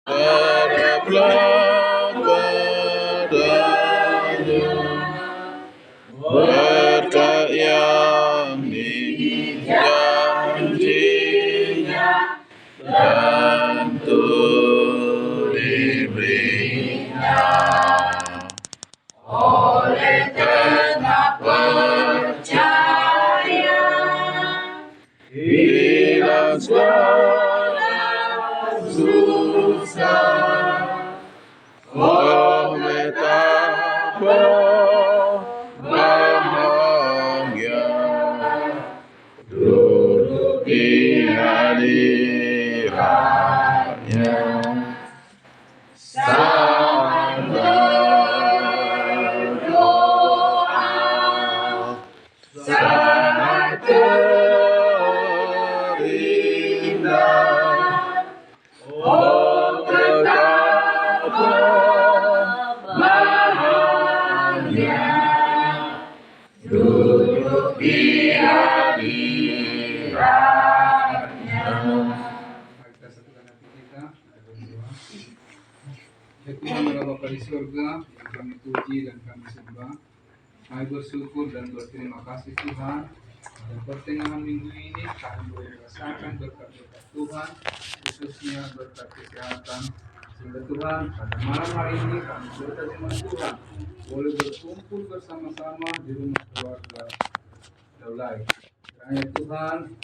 Haraplah padanya berkat yang dijanjinya dan diberinya. Oleh karena percaya, hilang segala susah. Oh, betapa bahagia duduk di hadiratnya. Saat berdoa, sangat terindah. Oh, betapa bahagia duduk di hadiratnya. Kita satukan hati kita, kita berdoa. Ya Tuhan Allah Bapa di surga, yang kami puji dan kami sembah. Kami bersyukur dan berterima kasih Tuhan. Dan pertengahan minggu ini kami boleh merasakan berkat-berkat Tuhan, khususnya berkat kesehatan. Sehingga Tuhan, pada malam hari ini kami berterima Tuhan boleh berkumpul bersama-sama di rumah keluarga Daulay. Kiranya Tuhan,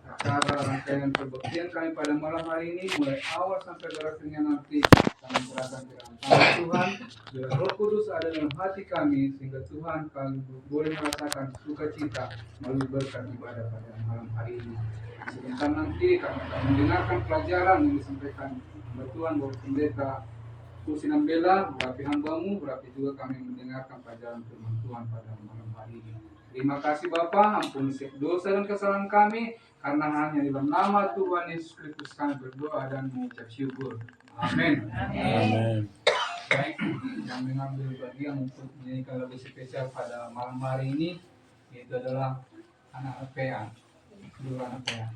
acara rangkaian kebaktian kami pada malam hari ini mulai awal sampai berakhirnya nanti kami serahkan ke dalam tangan Tuhan. Biar Roh Kudus ada dalam hati kami sehingga Tuhan kami boleh merasakan sukacita melalui berkat ibadah pada malam hari ini. Sebentar nanti kami akan mendengarkan pelajaran yang disampaikan oleh Tuhan Bapak Pendeta Kusinambela, berarti hambamu, berarti juga kami mendengarkan pelajaran firman Tuhan pada malam hari ini. Terima kasih Bapa, ampuni setiap dosa dan kesalahan kami, karena hanya dalam nama Tuhan Yesus Kristus kami berdoa dan mengucap syukur. Amin. Amin. Baik, yang mengambil bagian untuk menyanyikan lagu spesial pada malam hari ini, yaitu adalah anak PA. Dulu anak PA.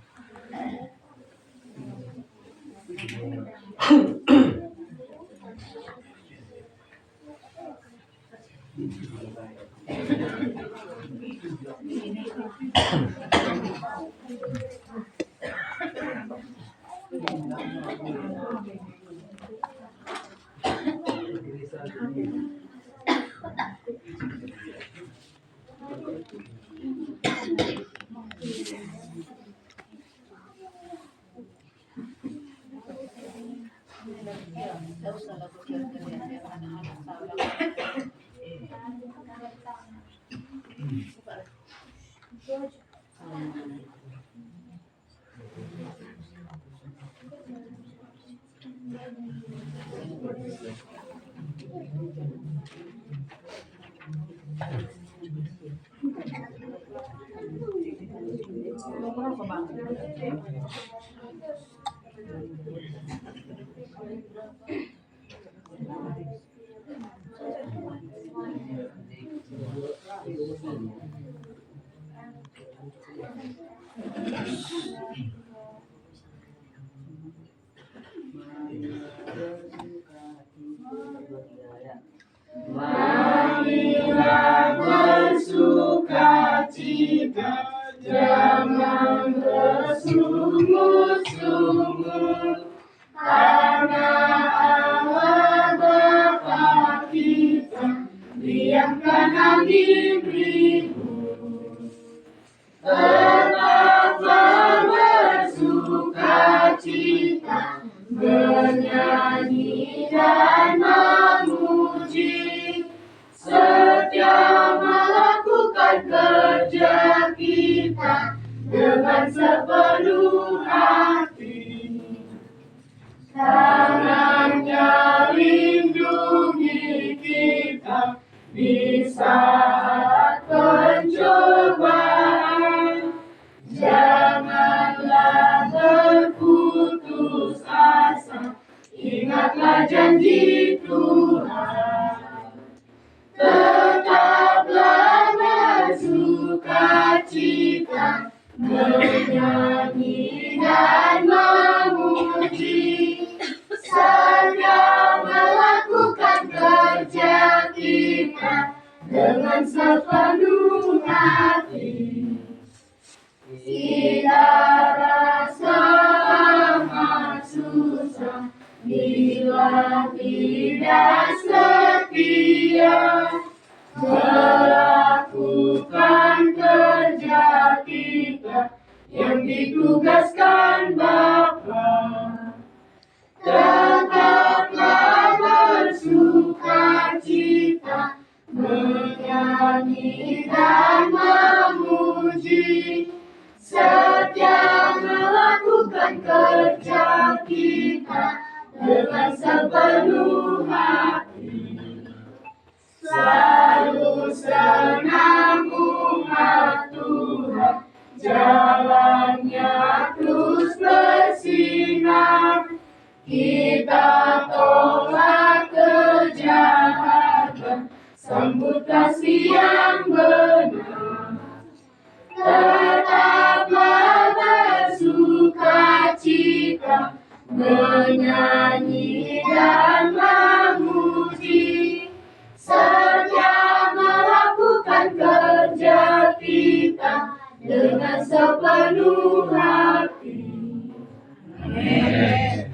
Marilah bersukacita, jangan bersungut-sungut, karena Allah Bapa kita diamkan angin ribut. Tetaplah bersukacita, menyanyi dan memuji, setiap melakukan kerja kita dengan sepenuh hati. Tangannya lindungi kita di saat pencobaan. Janganlah berputus asa, ingatlah janji Tuhan. Tetaplah bersukacita, menyanyi dan memuji, bila tidak setia melakukan kerja kita yang ditugaskan Bapa. Tetaplah bersukacita, menyanyi dan memuji, setia melakukan kerja kita dengan sepenuh hati. Selalu senang umat Tuhan, jalannya terus bersinar. Kita tolak kejahatan, sambut kasih yang benar. Tetaplah bersukacita, menyanyi dan memuji, setia melakukan kerja kita dengan sepenuh hati. Amin.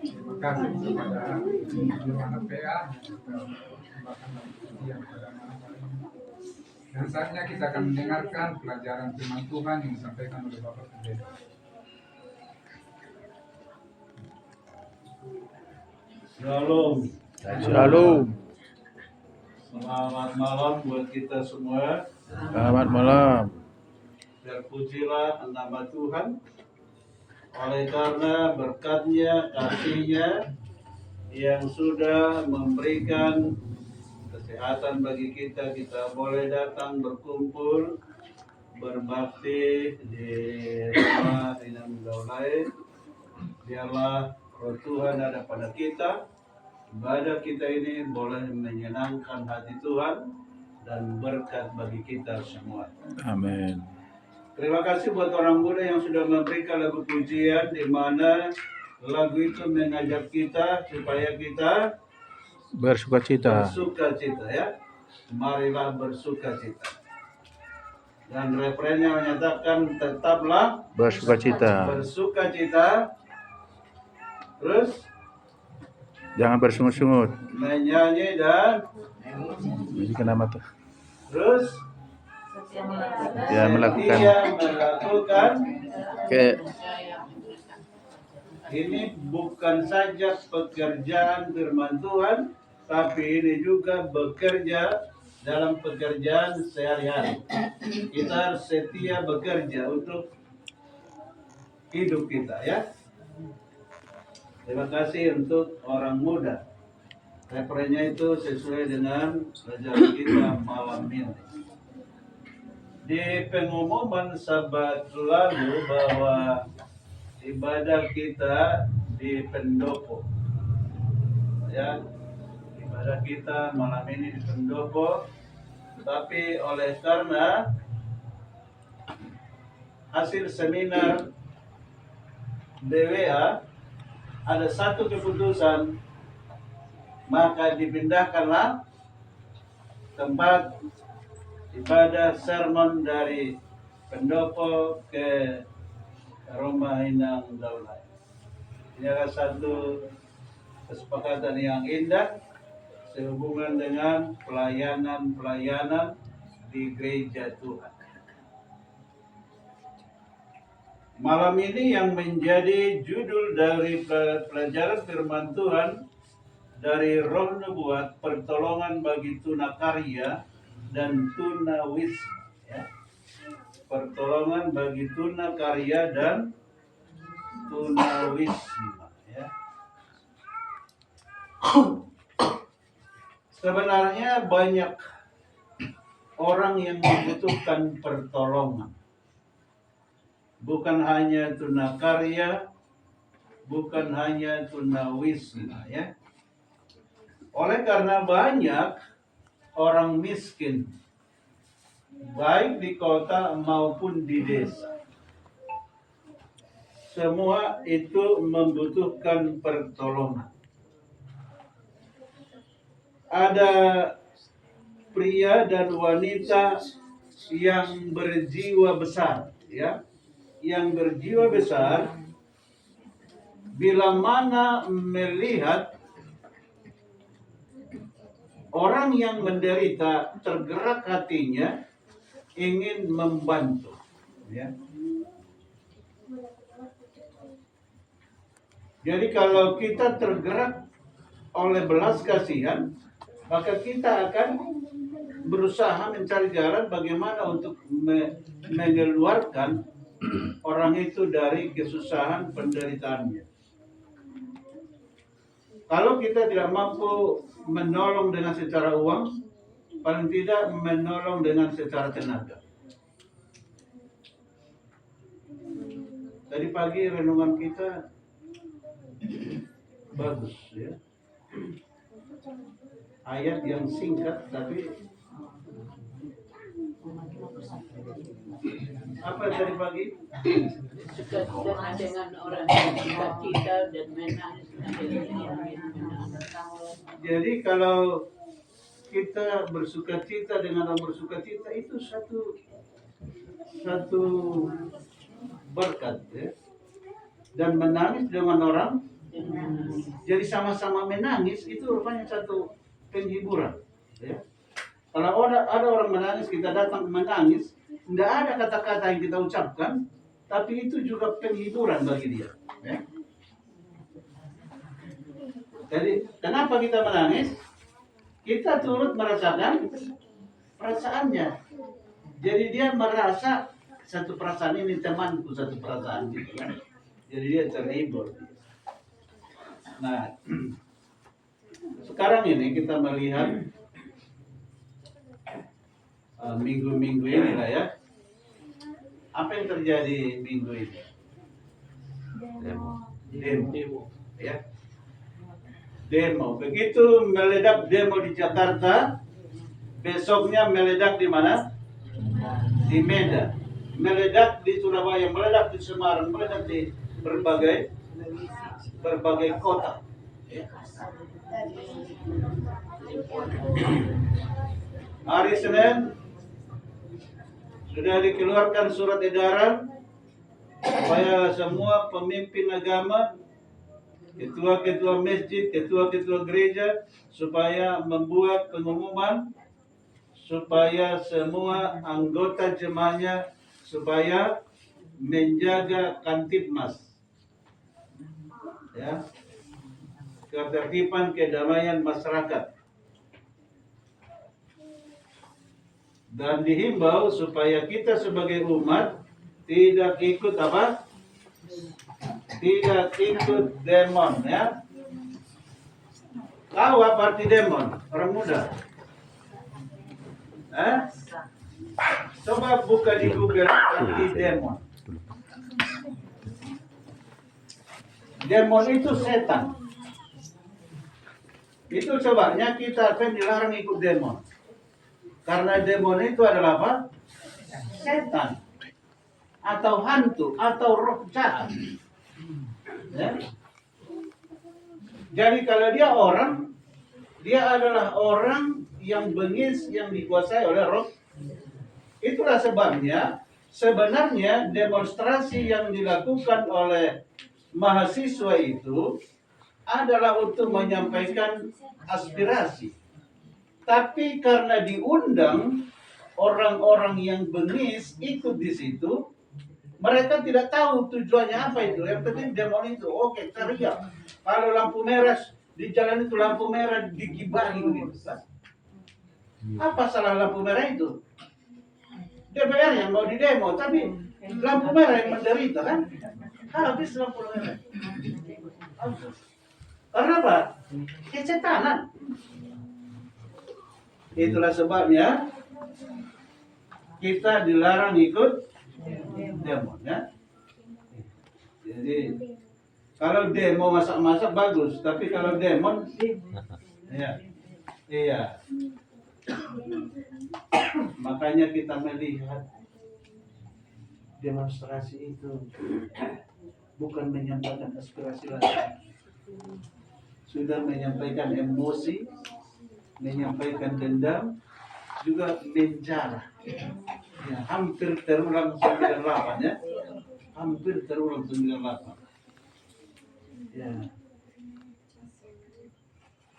Terima kasih kepada Yohana PA yang pada malam hari ini. Dan saatnya kita akan mendengarkan pelajaran firman Tuhan yang disampaikan oleh Bapak Pendeta. Shalom. Shalom. Selamat malam buat kita semua. Selamat malam. Terpujilah nama Tuhan. Oleh karena berkat-Nya, kasih-Nya yang sudah memberikan kesehatan bagi kita, kita boleh datang berkumpul, berbakti di rumah Inam Daulay. Biarlah roh Tuhan ada pada kita. Ibadah kita ini boleh menyenangkan hati Tuhan dan berkat bagi kita semua. Amin. Terima kasih buat orang muda yang sudah memberikan lagu pujian, di mana lagu itu mengajak kita supaya kita Bersukacita. bersukacita, ya. Marilah bersukacita. Dan referennya menyatakan tetaplah Bersukacita. bersukacita. Terus Jangan bersungut-sungut. menyanyi dan Bisikan nama tuh. terus Ya, melakukan. dia melakukan. Oke. Ini bukan saja pekerjaan firman Tuhan, tapi ini juga bekerja dalam pekerjaan sehari-hari. Kita harus setia bekerja untuk hidup kita, ya. Terima kasih untuk orang muda. Referennya itu sesuai dengan pelajaran kita malam ini. Di pengumuman Sabat lalu bahwa ibadah kita di pendopo, ya, ibadah kita malam ini di pendopo, tetapi oleh karena hasil seminar BWA ada satu keputusan, maka dipindahkanlah tempat ibadah sermon dari pendopo ke rumah Inang Daulay. Ini adalah satu kesepakatan yang indah sehubungan dengan pelayanan-pelayanan di gereja Tuhan. Malam ini yang menjadi judul dari pelajaran firman Tuhan dari Roh Nubuat, pertolongan bagi tunakarya dan tunawisma, ya. Pertolongan bagi tunakarya dan tunawisma, ya. Sebenarnya banyak orang yang membutuhkan pertolongan. Bukan hanya tunakarya, bukan hanya tunawisma, ya. Oleh karena banyak orang miskin, baik di kota maupun di desa, semua itu membutuhkan pertolongan. Ada pria dan wanita yang berjiwa besar, ya, yang berjiwa besar bila mana melihat orang yang menderita tergerak hatinya ingin membantu, ya. Jadi kalau kita tergerak oleh belas kasihan, maka kita akan berusaha mencari jalan bagaimana untuk mengeluarkan orang itu dari kesusahan penderitaannya. Kalau kita tidak mampu menolong dengan secara uang, paling tidak menolong dengan secara tenaga. Tadi pagi renungan kita bagus, ya. Ayat yang singkat tapi apa tadi pagi? Suka dengan orang yang cita-cita dan menangis. Jadi kalau kita bersukacita dengan orang bersukacita itu satu berkat, ya. Dan menangis dengan orang, jadi sama-sama menangis itu rupanya satu penghiburan, ya. Kalau ada orang menangis, kita datang menangis, tidak ada kata-kata yang kita ucapkan, tapi itu juga penghiburan bagi dia, ya. Jadi kenapa kita menangis? Kita turut merasakan perasaannya. Jadi dia merasa satu perasaan ini temanku, satu perasaan gitu kan. Jadi dia terhibur. Nah, sekarang ini kita melihat minggu-minggu ini lah, ya. Apa yang terjadi minggu ini? Demo. Ya. Demo. Begitu meledak demo di Jakarta, besoknya meledak di mana? Di Medan. Meledak di Surabaya, meledak di Semarang, meledak di berbagai kota. Ya. Hari Senin sudah dikeluarkan surat edaran supaya semua pemimpin agama, ketua-ketua masjid, ketua-ketua gereja, supaya membuat pengumuman supaya semua anggota jemaahnya supaya menjaga Kamtibmas, ya, ketertiban kedamaian masyarakat. Dan dihimbau supaya kita sebagai umat tidak ikut apa? Tidak ikut demon, ya. Tahu apa arti demon? Orang muda. Coba buka di Google arti demon. Demon itu setan. Itu sebabnya kita akan dilarang ikut demon. Karena demon itu adalah apa? Setan. Atau hantu, atau roh jahat. Ya. Jadi kalau dia adalah orang yang bengis, yang dikuasai oleh roh. Itulah sebabnya sebenarnya demonstrasi yang dilakukan oleh mahasiswa itu adalah untuk menyampaikan aspirasi. Tapi karena diundang orang-orang yang bengis ikut di situ, mereka tidak tahu tujuannya apa itu. Yang penting demo itu, oke, teriak. Kalau lampu merah di jalan itu, lampu merah digibahi begitu. Apa salah lampu merah itu? DPR yang mau didemo, tapi lampu merah yang menderita kan? Habis lampu merah. Karena apa? Kesetanan. Itulah sebabnya kita dilarang ikut demo, ya. Jadi kalau demo masak-masak bagus, tapi kalau demon, iya. Makanya kita melihat demonstrasi itu bukan menyampaikan aspirasi lagi, sudah menyampaikan emosi, menyampaikan dendam, juga menjara. Ya, hampir terulang 98, ya. hampir terulang 98. Ya.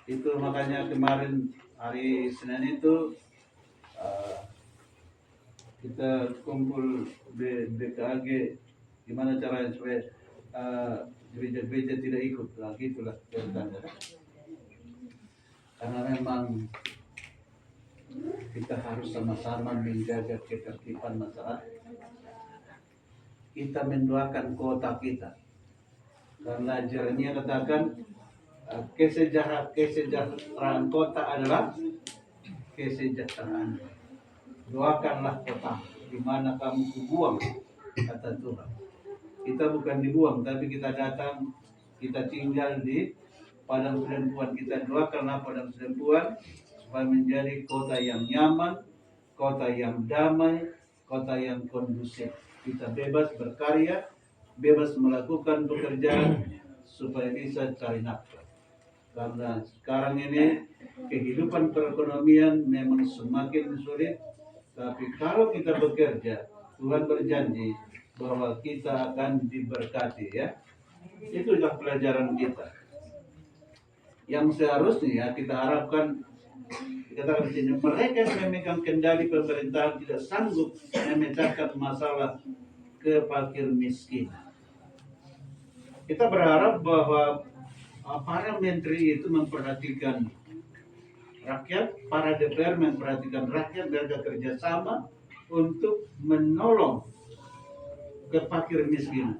Itu makanya kemarin hari Senin itu kita kumpul BKAG, gimana caranya supaya gereja-gereja tidak ikut lagi, itulah ceritanya. Karena memang kita harus sama-sama menjaga ketertiban masyarakat. Kita mendoakan kota kita. Karena Yeremia katakan kesejahteraan kota adalah kesejahteraan. Doakanlah kota di mana kamu kubuang, kata Tuhan. Kita bukan dibuang, tapi kita datang, kita tinggal di padang perempuan. Kita doakanlah padang perempuan supaya menjadi kota yang nyaman, kota yang damai, kota yang kondusif. Kita bebas berkarya, bebas melakukan pekerjaan supaya bisa cari nafkah. Karena sekarang ini kehidupan perekonomian memang semakin sulit, tapi kalau kita bekerja, Tuhan berjanji bahwa kita akan diberkati, ya. Itulah pelajaran kita. Yang seharusnya kita harapkan, dikatakan di sini, mereka yang memegang kendali pemerintahan tidak sanggup memecahkan masalah kefakir miskin. Kita berharap bahwa para menteri itu memperhatikan rakyat, para DPR memperhatikan rakyat, mereka kerjasama untuk menolong kefakir miskin.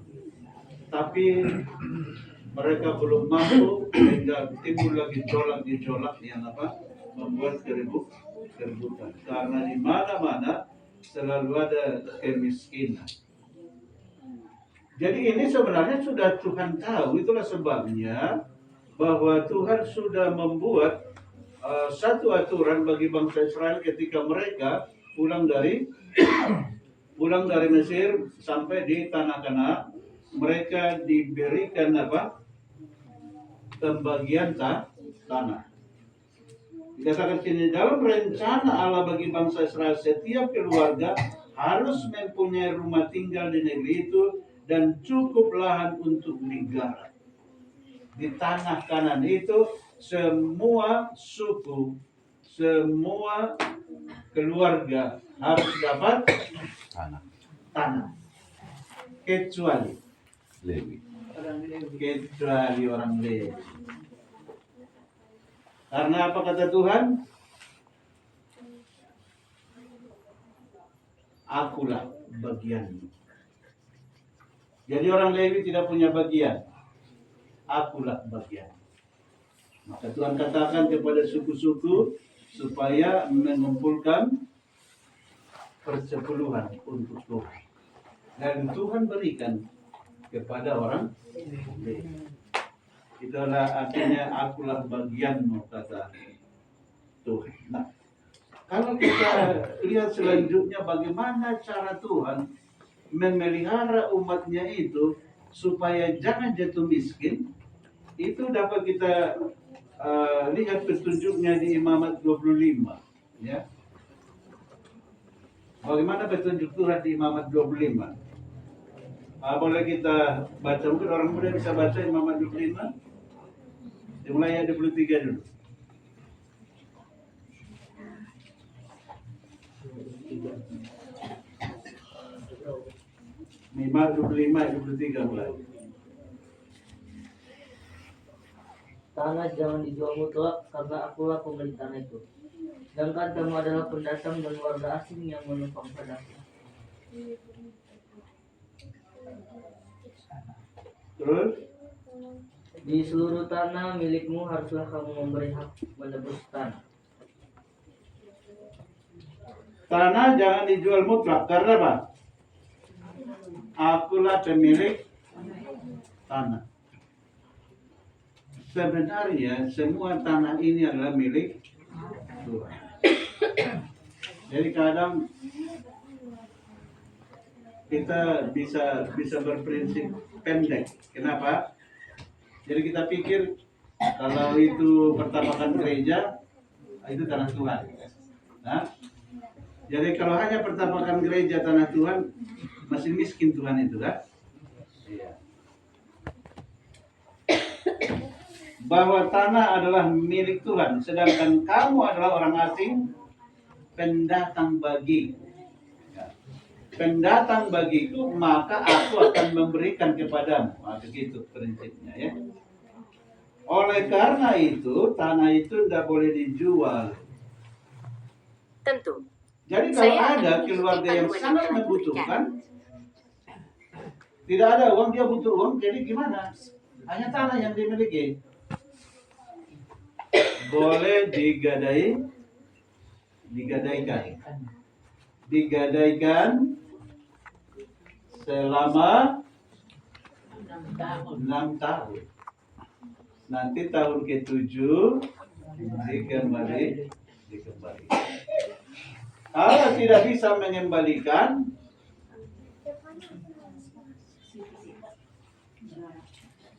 Tapi mereka belum mampu, sehingga timbul lagi gejolak yang membuat keributan. Karena di mana-mana selalu ada kemiskinan. Jadi ini sebenarnya sudah Tuhan tahu, itulah sebabnya bahwa Tuhan sudah membuat satu aturan bagi bangsa Israel ketika mereka pulang dari Mesir sampai di tanah Kanaan. Mereka diberikan pembagian tanah. Dikatakan sini, dalam rencana Allah bagi bangsa Israel, setiap keluarga harus mempunyai rumah tinggal di negeri itu dan cukup lahan untuk digarap. Di tanah Kanaan itu semua suku, semua keluarga harus dapat tanah. Kecuali Lewi. orang Lewi. Karena apa kata Tuhan? Akulah bagianmu. Jadi orang Lewi tidak punya bagian. Akulah bagian. Maka Tuhan katakan kepada suku-suku supaya mengumpulkan persepuluhan untuk Tuhan. Dan Tuhan berikan kepada orang Lewi. Itulah artinya akulah bagianmu, kata Tuhan. Nah, kalau kita lihat selanjutnya bagaimana cara Tuhan memelihara umatnya itu supaya jangan jatuh miskin, itu dapat kita lihat petunjuknya di Imamat 25, ya. Bagaimana petunjuk Tuhan di Imamat 25? Boleh kita baca, mungkin orang muda bisa baca Imamat 25. Dimulai ayat 23 dulu. Imamat 25 ayat 23 mulai. Tanah jangan dijual mutlak, karena akulah pemilik tanah itu. Sedangkan kamu adalah pendatang dan warga asing yang menumpang padaku. Terus? Di seluruh tanah milikmu haruslah kamu memberi hak menebus tanah. Tanah jangan dijual mutlak, karena apa? Akulah pemilik tanah. Sebenarnya semua tanah ini adalah milik Tuhan. Jadi kadang kita bisa berprinsip pendek. Kenapa? Jadi kita pikir kalau itu pertapakan gereja, itu tanah Tuhan. Nah, jadi kalau hanya pertapakan gereja tanah Tuhan, masih miskin Tuhan itu, kan? bahwa tanah adalah milik Tuhan, sedangkan kamu adalah orang asing, pendatang bagi. Ya. Pendatang bagiku, maka aku akan memberikan kepadamu. Nah, begitu prinsipnya ya. Oleh karena itu, tanah itu tidak boleh dijual. Tentu. Jadi kalau Saya akan ada mengikuti keluarga yang panduan yang sangat telah membutuhkan, tidak ada uang, dia butuh uang, jadi gimana? Hanya tanah yang dimiliki. Boleh digadaikan selama 6 tahun. Nanti tahun ke-7 dikembali. Kalau tidak bisa mengembalikan,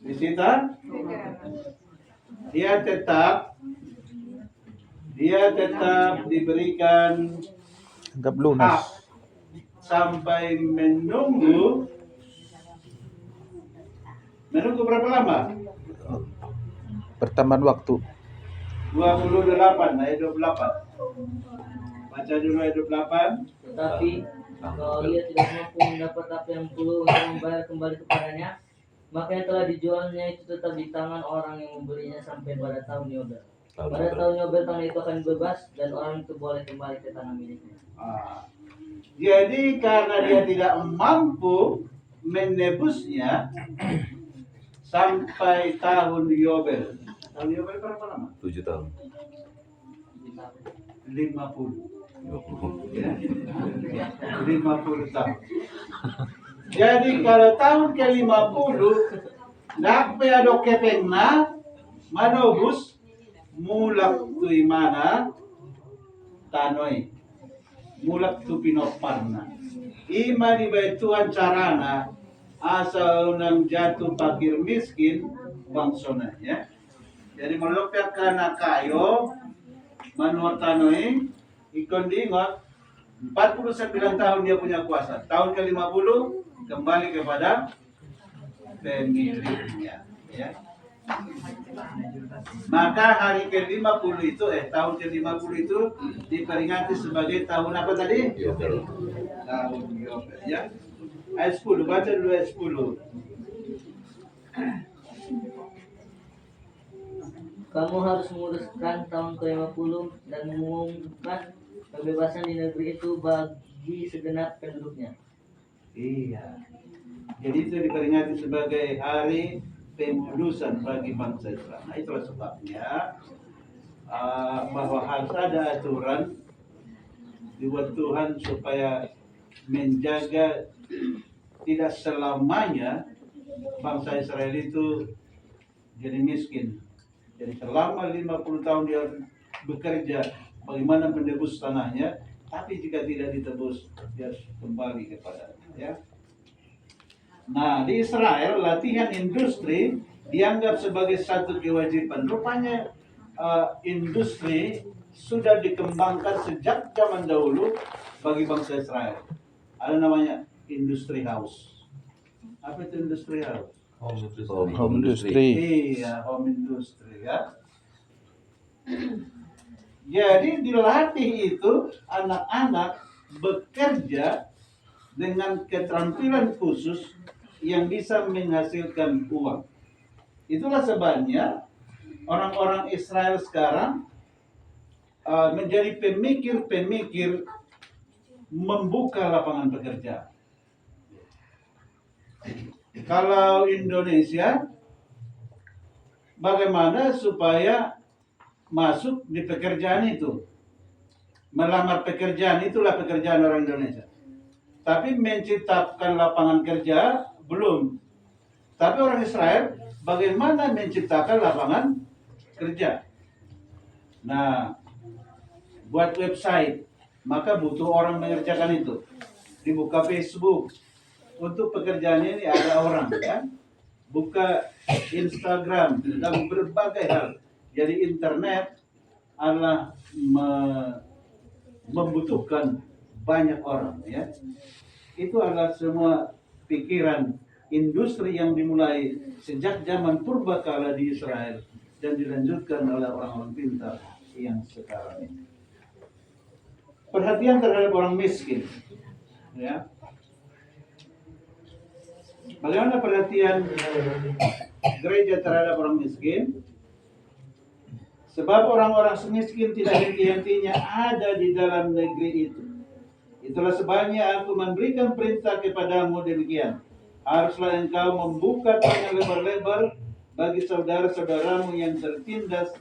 disita, dia tetap diberikan anggap hak lunas. sampai menunggu berapa lama? Pertambahan waktu. 28 ayat 28. Baca dulu ayat 28. Tetapi kalau ia tidak mampu mendapat apa yang perlu untuk membayar kembali kepadanya, maka yang telah dijualnya itu tetap di tangan orang yang membelinya sampai pada tahun Yobel. Pada tahun Yobel tanah itu akan bebas dan orang itu boleh kembali ke tanah miliknya. Jadi karena dia tidak mampu menebusnya sampai tahun Yobel. Tahun Yobel berapa lama? 7 tahun. 50. 20. Ya. 50 tahun. Jadi kalau tahun ke-50 dapat ada kepengna manobus mulak tu imana tanoi mulak tu pinoparna ima di Tuhan carana asal nang jatuh fakir miskin bangsona ya. Jadi melopet karena kayo manuar tanoi ikon diingat 49 tahun dia punya kuasa. Tahun ke-50 kembali kepada pemiliknya ya. Maka hari ke-50 itu tahun ke-50 itu diperingati sebagai tahun apa tadi? Yobel. Tahun Yobel ya. Ayat 10, baca dulu ayat 10. Kamu harus menguruskan tahun ke-50 dan mengumumkan kebebasan di negeri itu bagi segenap penduduknya. Iya. Jadi itu diperingati sebagai hari pengudusan bagi bangsa Israel. Nah, itulah sebabnya bahwa harus ada aturan dibuat Tuhan supaya menjaga tidak selamanya bangsa Israel itu jadi miskin. Jadi selama 50 tahun dia bekerja bagaimana menebus tanahnya, tapi jika tidak ditebus dia harus kembali kepada ya. Nah, di Israel latihan industri dianggap sebagai satu kewajiban. Rupanya industri sudah dikembangkan sejak zaman dahulu bagi bangsa Israel. Ada namanya industri house. Apa itu industri house? Home industry. Iya, home industry ya. Jadi dilatih itu anak-anak bekerja dengan keterampilan khusus yang bisa menghasilkan uang. Itulah sebabnya orang-orang Israel sekarang menjadi pemikir-pemikir membuka lapangan pekerjaan. Kalau Indonesia, bagaimana supaya masuk di pekerjaan itu? Melamar pekerjaan, itulah pekerjaan orang Indonesia. Tapi menciptakan lapangan kerja, belum. Tapi orang Israel, bagaimana menciptakan lapangan kerja? Nah, buat website, maka butuh orang mengerjakan itu. Dibuka Facebook. Untuk pekerjaan ini ada orang kan, buka Instagram dan berbagai hal. Jadi internet adalah membutuhkan banyak orang ya. Itu adalah semua pikiran industri yang dimulai sejak zaman purbakala di Israel. dan dilanjutkan oleh orang-orang pintar yang sekarang ini. Perhatian terhadap orang miskin, ya. Bagaimana perhatian gereja terhadap orang miskin? Sebab orang-orang semiskin tidak henti-hentinya ada di dalam negeri itu. Itulah sebabnya aku memberikan perintah kepadamu demikian. Haruslah engkau membuka tangan lebar-lebar bagi saudara-saudaramu yang tertindas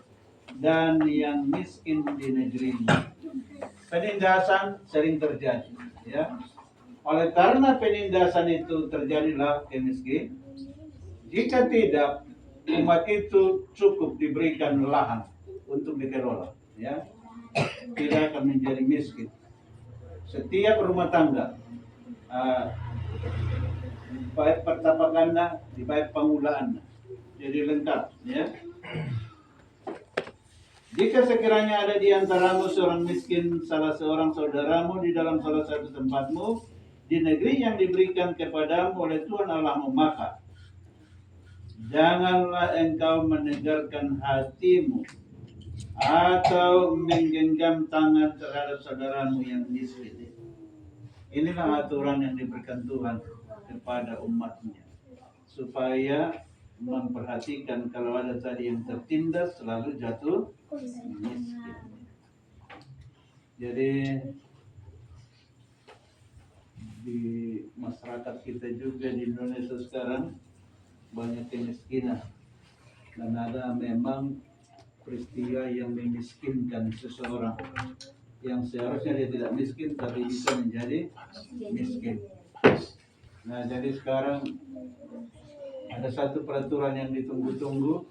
dan yang miskin di negerimu. Penindasan sering terjadi, ya. Oleh karena penindasan itu terjadilah kemiskinan. Jika tidak, umat itu cukup diberikan lahan untuk dikelola, ya, tidak akan menjadi miskin. Setiap rumah tangga, baik pertapakannya, di baik pengulaannya, jadi lengkap, ya. Jika sekiranya ada di antaramu seorang miskin, salah seorang saudaramu di dalam salah satu tempatmu, di negeri yang diberikan kepadamu oleh Tuhan Allahmu, maka janganlah engkau menegarkan hatimu atau menggenggam tangan terhadap saudaramu yang miskin. Inilah aturan yang diberikan Tuhan kepada umatnya, supaya memperhatikan kalau ada tadi yang tertindas selalu jatuh miskin. Jadi di masyarakat kita juga di Indonesia sekarang banyak kemiskinan, dan ada memang peristiwa yang memiskinkan seseorang yang seharusnya dia tidak miskin tapi bisa menjadi miskin. Nah, jadi sekarang ada satu peraturan yang ditunggu-tunggu,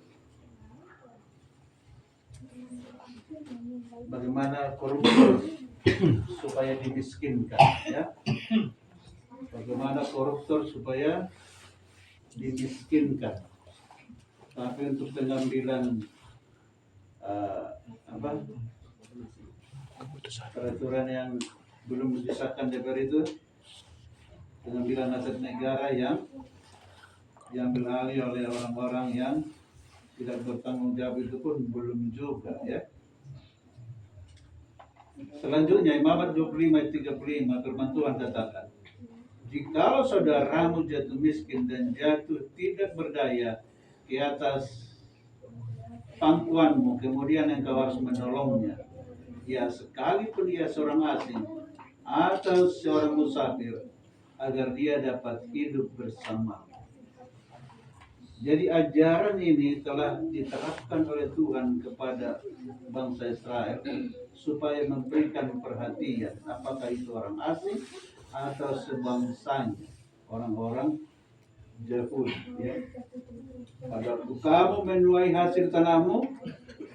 bagaimana koruptor supaya dimiskinkan, ya. Bagaimana koruptor supaya dimiskinkan. Tapi untuk pengambilan peraturan yang belum disahkan DPR itu, pengambilan aset negara yang diambil alih oleh orang-orang yang tidak bertanggung jawab itu pun belum juga, ya. Selanjutnya Imamat 25 ayat 35 firman Tuhan katakan, jikalau saudaramu jatuh miskin dan jatuh tidak berdaya di atas pangkuanmu, kemudian engkau harus menolongnya, ya sekalipun dia seorang asing atau seorang musafir, agar dia dapat hidup bersama. Jadi ajaran ini telah diterapkan oleh Tuhan kepada bangsa Israel supaya memberikan perhatian, apakah itu orang asing atau sebangsanya, orang-orang Yahudi, ya. Pada kamu menuai hasil tanahmu,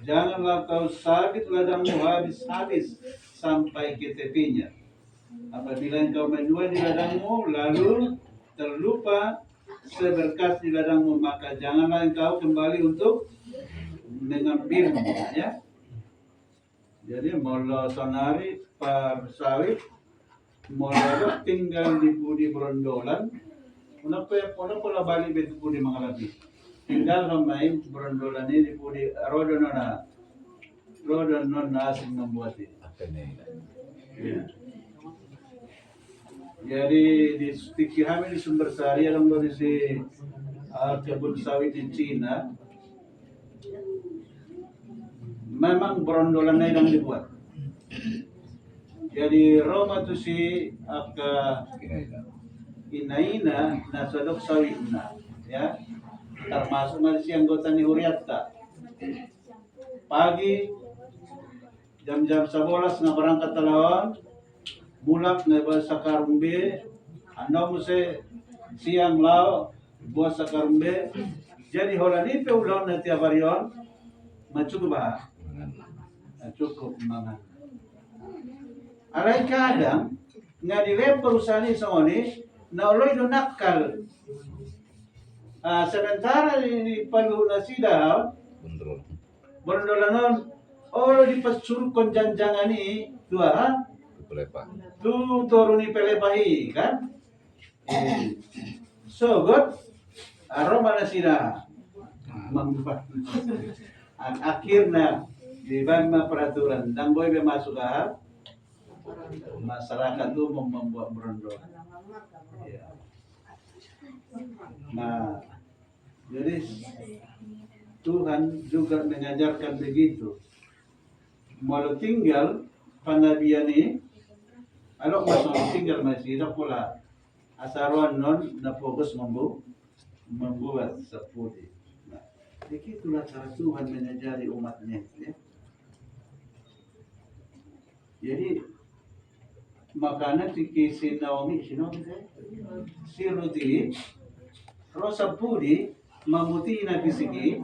janganlah kau sabit ladangmu habis-habis sampai ke tepinya. Apabila engkau menuai di ladangmu lalu terlupa seberkas di ladangmu, maka janganlah engkau kembali untuk mengambilnya, ya. Jadi mula sonari par sawit mula tinggal di Budi Berondolan, pula balik betu Budi Mangalapi. Tinggal ramai Berondolan ini di Budi Rodonona asing membuat itu. Ya. Jadi di kami di Sumber Sari ada kondisi kebun sawit di Cina. Memang berondolan yang dibuat. Jadi Roma tu si aka inaina nasadok sawitna, ya, termasuk masih anggota ni Huriatta. Pagi jam-jam 11 na berangkat talawan, mulak na ba sa karumbe, ano mo se siang lao buat sa karumbe. Jadi holani pe ulah na tiap harion macukup bah. Cukup mangan. Alay kadang nga dilempar perusahaan ini na uloy do nakal. Sementara di palu na sida bondolanon di pasuruk konjanjangan ni tua tu turuni pelepahi kan. So good aroma na sida manggupat. Ang akhirnya di bawah peraturan dan boy masuk ke masyarakat umum membuat berondong. Ya. Nah, jadi Tuhan juga mengajarkan begitu. Mau tinggal panabian ini, kalau masuk tinggal masih tidak pula asaruan non na fokus membuat sepudi. Nah, begitulah cara Tuhan mengajari umatnya. Ya. Jadi makanya si Naomi si Ruti Rosa Pudi mamuti na bisigi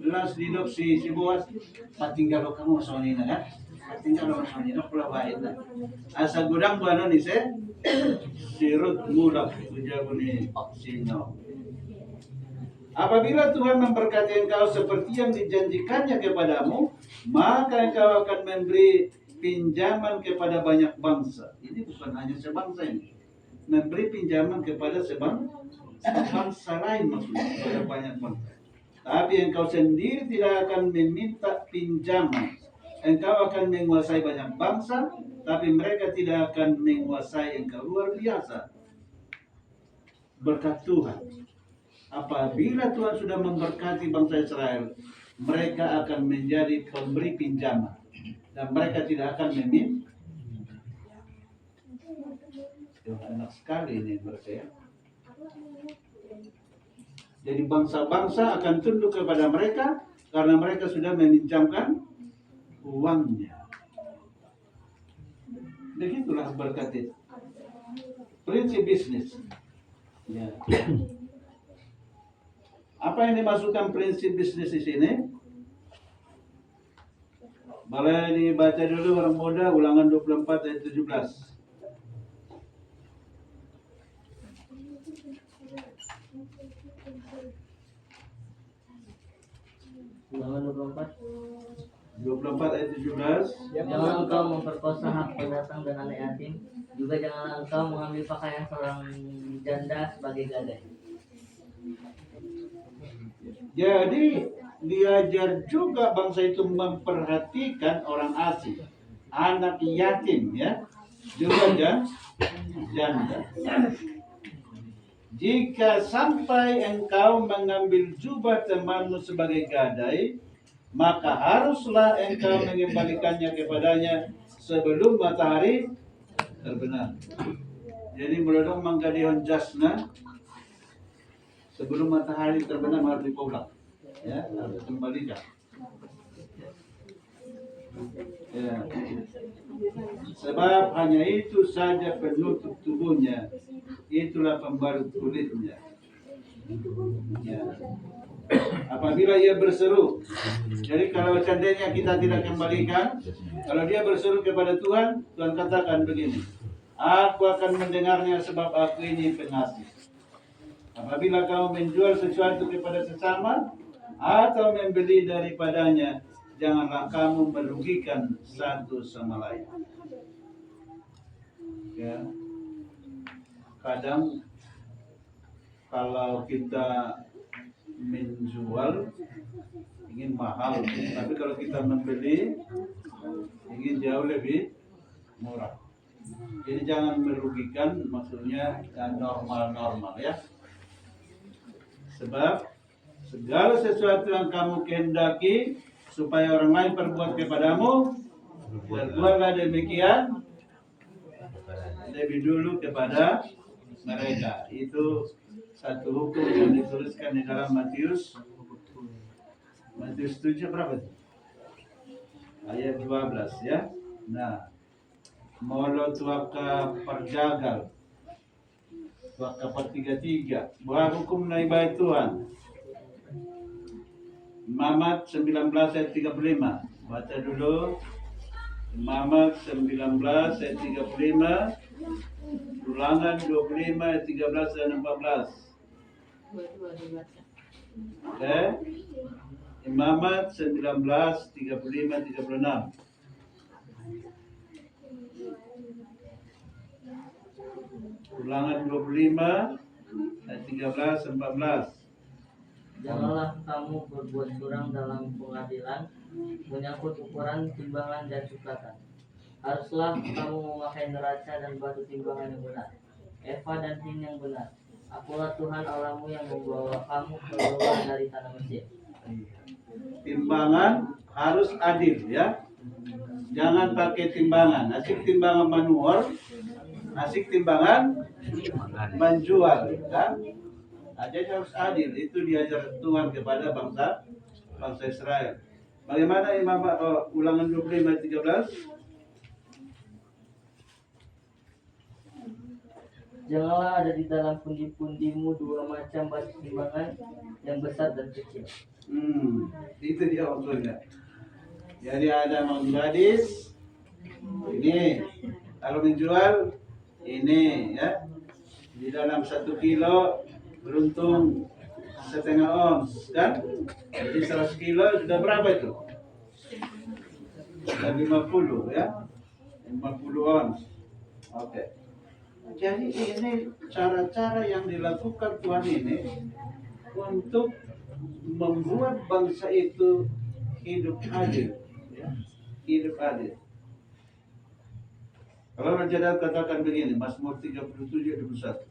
las dinok si Boas patinggal kamu sonina kan patinggal kamu sonina pula baik na asa gudang bano ni si Rut mulak ujabu ni si Naomi. Apabila Tuhan memberkati engkau seperti yang dijanjikannya kepadamu, maka engkau akan memberi pinjaman kepada banyak bangsa. Ini bukan hanya sebangsa ini. Memberi pinjaman kepada sebangsa lain maksudnya, kepada banyak bangsa. Tapi engkau sendiri tidak akan meminta pinjaman. Engkau akan menguasai banyak bangsa, tapi mereka tidak akan menguasai engkau. Luar biasa. Berkat Tuhan. Apabila Tuhan sudah memberkati bangsa Israel, mereka akan menjadi pemberi pinjaman dan mereka tidak akan meminta. Enak sekali ini mereka ya. Jadi bangsa-bangsa akan tunduk kepada mereka karena mereka sudah meminjamkan uangnya. Begitulah berkat itu. Prinsip bisnis. Ya. Apa yang dimasukkan prinsip bisnis di sini? Boleh dibaca dulu orang muda Ulangan 24 ayat 17. Ulangan 24 ayat 17. Jangan engkau memperkosa hak pendatang dan anak yatim. Juga janganlah engkau mengambil pakaian seorang janda sebagai gadai. Jadi diajar juga bangsa itu memperhatikan orang asing, anak yatim ya, juga janda. Jika sampai engkau mengambil jubah temanmu sebagai gadai, maka haruslah engkau mengembalikannya kepadanya sebelum matahari terbenam. Jadi melodong manggadihon jasna sebelum matahari terbenam harus dipulang, ya, harus kembalikan. Ya. Sebab hanya itu saja penutup tubuhnya, itulah pembalut kulitnya. Ya. Apabila ia berseru, jadi kalau seandainya kita tidak kembalikan, kalau dia berseru kepada Tuhan, Tuhan katakan begini, aku akan mendengarnya sebab aku ini pengasih. Apabila kamu menjual sesuatu kepada sesama atau membeli daripadanya, janganlah kamu merugikan satu sama lain. Ya. Kadang kalau kita menjual ingin mahal, tapi kalau kita membeli ingin jauh lebih murah. Jadi jangan merugikan, maksudnya normal-normal ya. Sebab segala sesuatu yang kamu kehendaki supaya orang lain perbuat kepadamu, berbuatlah demikian lebih dulu kepada mereka. Itu satu hukum yang dituliskan di dalam Matius 7 berapa itu? Ayat 12 ya. Nah, molo tuaka perjagal tuaka pertiga-tiga buah hukum na ibadah Tuhan. Mamat 19 ayat 35. Baca dulu. Mamat 19 ayat 35. Ulangan 25 ayat 13 dan 14. Oke. Imamat 19 35 36. Ulangan 25 ayat 13 14. Janganlah kamu berbuat curang dalam pengadilan, menyangkut ukuran, timbangan, dan cukatan. Haruslah kamu memakai neraca dan batu timbangan yang benar, eva dan hin yang benar. Akulah Tuhan Allahmu yang membawa kamu keluar dari tanah Mesir. Timbangan harus adil ya. Jangan pakai timbangan. Asik timbangan manual, asik timbangan menjual kan. Nah, jadi harus adil. Itu diajar Tuhan kepada bangsa Israel. Bagaimana Imam Ulangan 25 ayat 13? Janganlah ada di dalam pundi-pundimu dua macam batu timbangan, yang besar dan kecil. Itu dia maksudnya. Jadi ada gadis, ini kalau menjual ini ya, di dalam 1 kilo beruntung setengah ons kan? Jadi 100 kilo sudah berapa itu? Sudah 50 ya, 50 ons. Oke. Jadi ini cara-cara yang dilakukan Tuhan ini untuk membuat bangsa itu hidup adil, ya. Hidup adil. Kalau Raja Daud katakan begini, Mazmur 37:21,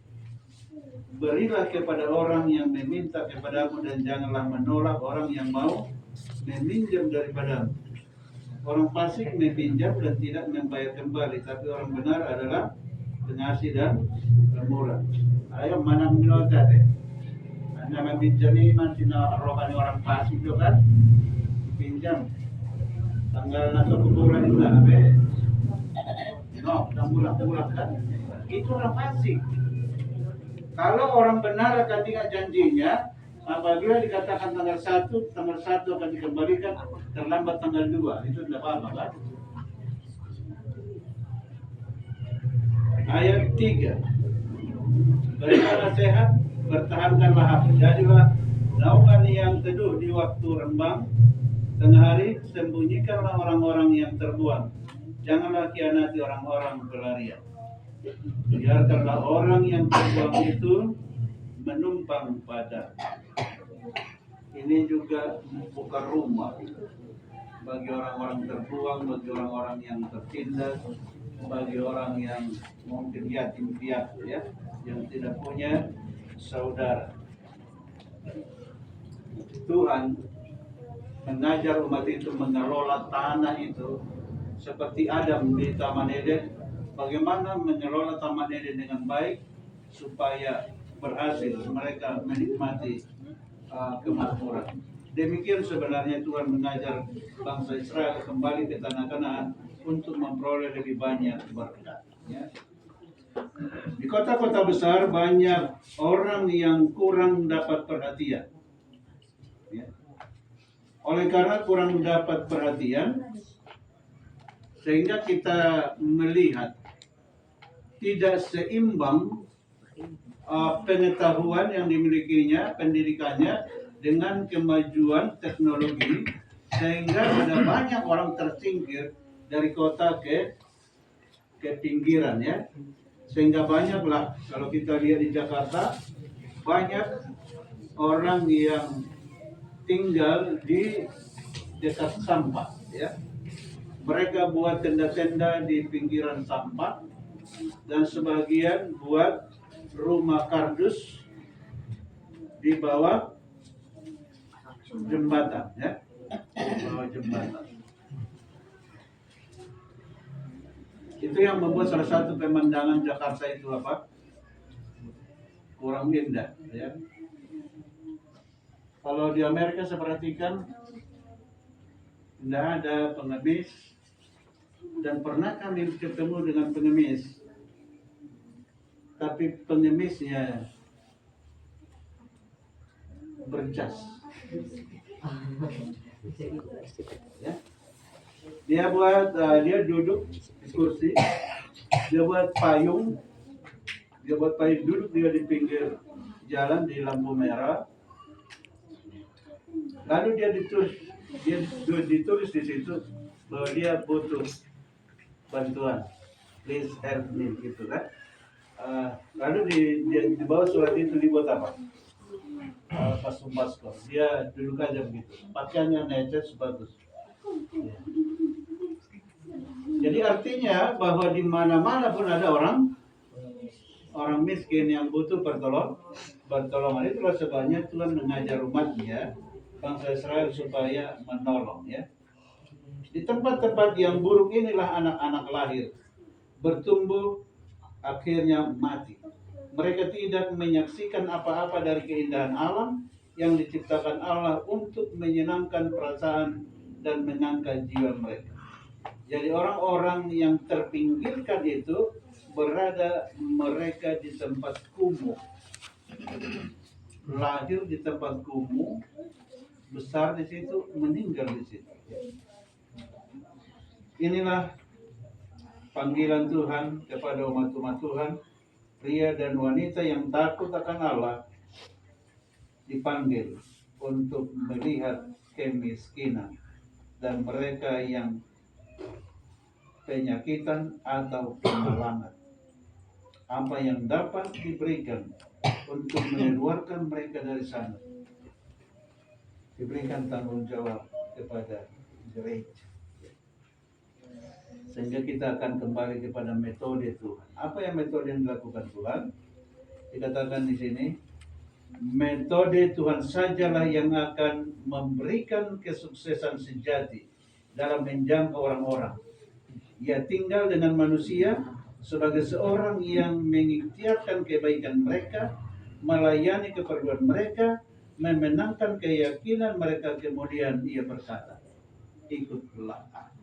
berilah kepada orang yang meminta kepadamu dan janganlah menolak orang yang mau meminjam daripadamu. Orang fasik meminjam dan tidak membayar kembali, tapi orang benar adalah pengasih dan pemurah. Ayo mana menolak deh. Anda meminjam ini masih rohani orang fasik itu kan? Pinjam tanggal atau kuburan itu lah, pulang kan? Itu orang fasik. Kalau orang benar akan ingat janjinya, apabila dikatakan tanggal 1 akan dikembalikan, terlambat tanggal 2, itu tidak apa-apa kan? Ayat 3, berilah nasihat, bertahankanlah hak, jadilah naungan yang teduh di waktu rembang, tengah hari sembunyikanlah orang-orang yang terbuang, janganlah khianati orang-orang pelarian. Biarkanlah orang yang terbuang itu menumpang pada. Ini juga bukan rumah bagi orang-orang terbuang, bagi orang-orang yang tertindas, bagi orang yang mungkin yatim piatu ya, yang tidak punya saudara. Tuhan mengajar umat itu mengelola tanah itu seperti Adam di Taman Eden. Bagaimana mengelola Taman Eden dengan baik supaya berhasil mereka menikmati kemakmuran. Demikian sebenarnya Tuhan mengajar bangsa Israel kembali ke tanah Kanaan untuk memperoleh lebih banyak berkat. Ya. Di kota-kota besar banyak orang yang kurang dapat perhatian. Ya. Oleh karena kurang dapat perhatian, sehingga kita melihat tidak seimbang pengetahuan yang dimilikinya, pendidikannya dengan kemajuan teknologi, sehingga ada banyak orang tersingkir dari kota ke pinggiran ya. Sehingga banyaklah, kalau kita lihat di Jakarta, banyak orang yang tinggal di dekat sampah ya. Mereka buat tenda-tenda di pinggiran sampah dan sebagian buat rumah kardus di bawah jembatan ya. Di bawah jembatan. Itu yang membuat salah satu pemandangan Jakarta itu apa? Kurang indah ya. Kalau di Amerika saya perhatikan tidak ada pengemis, dan pernah kami ketemu dengan pengemis, tapi pengemisnya berjas. Ya. Dia duduk di kursi, dia buat payung duduk dia di pinggir jalan di lampu merah. Lalu dia ditulis di situ bahwa dia butuh bantuan, please help me gitu kan. Lalu di bawah surat itu dibuat apa? Pasum Baskor. Dia duduk aja begitu. Pakaiannya netes bagus. Ya. Jadi artinya bahwa di mana-mana pun ada orang miskin yang butuh pertolongan. Itulah sebabnya Tuhan mengajar umatnya, bangsa Israel, supaya menolong ya. Di tempat-tempat yang buruk inilah anak-anak lahir, bertumbuh, akhirnya mati. Mereka tidak menyaksikan apa-apa dari keindahan alam yang diciptakan Allah untuk menyenangkan perasaan dan mengangkat jiwa mereka. Jadi orang-orang yang terpinggirkan itu berada mereka di tempat kumuh. Lahir di tempat kumuh, besar di situ, meninggal di situ. Inilah panggilan Tuhan kepada umat-umat Tuhan, pria dan wanita yang takut akan Allah, dipanggil untuk melihat kemiskinan dan mereka yang penyakitan atau kemalangan. Apa yang dapat diberikan untuk mengeluarkan mereka dari sana, diberikan tanggung jawab kepada gereja. Sehingga kita akan kembali kepada metode Tuhan. Apa yang metode yang dilakukan Tuhan? Dikatakan di sini, metode Tuhan sajalah yang akan memberikan kesuksesan sejati dalam menjangkau orang-orang. Ia tinggal dengan manusia sebagai seorang yang mengikhtiarkan kebaikan mereka, melayani keperluan mereka, memenangkan keyakinan mereka. Kemudian ia berkata, ikutlah aku.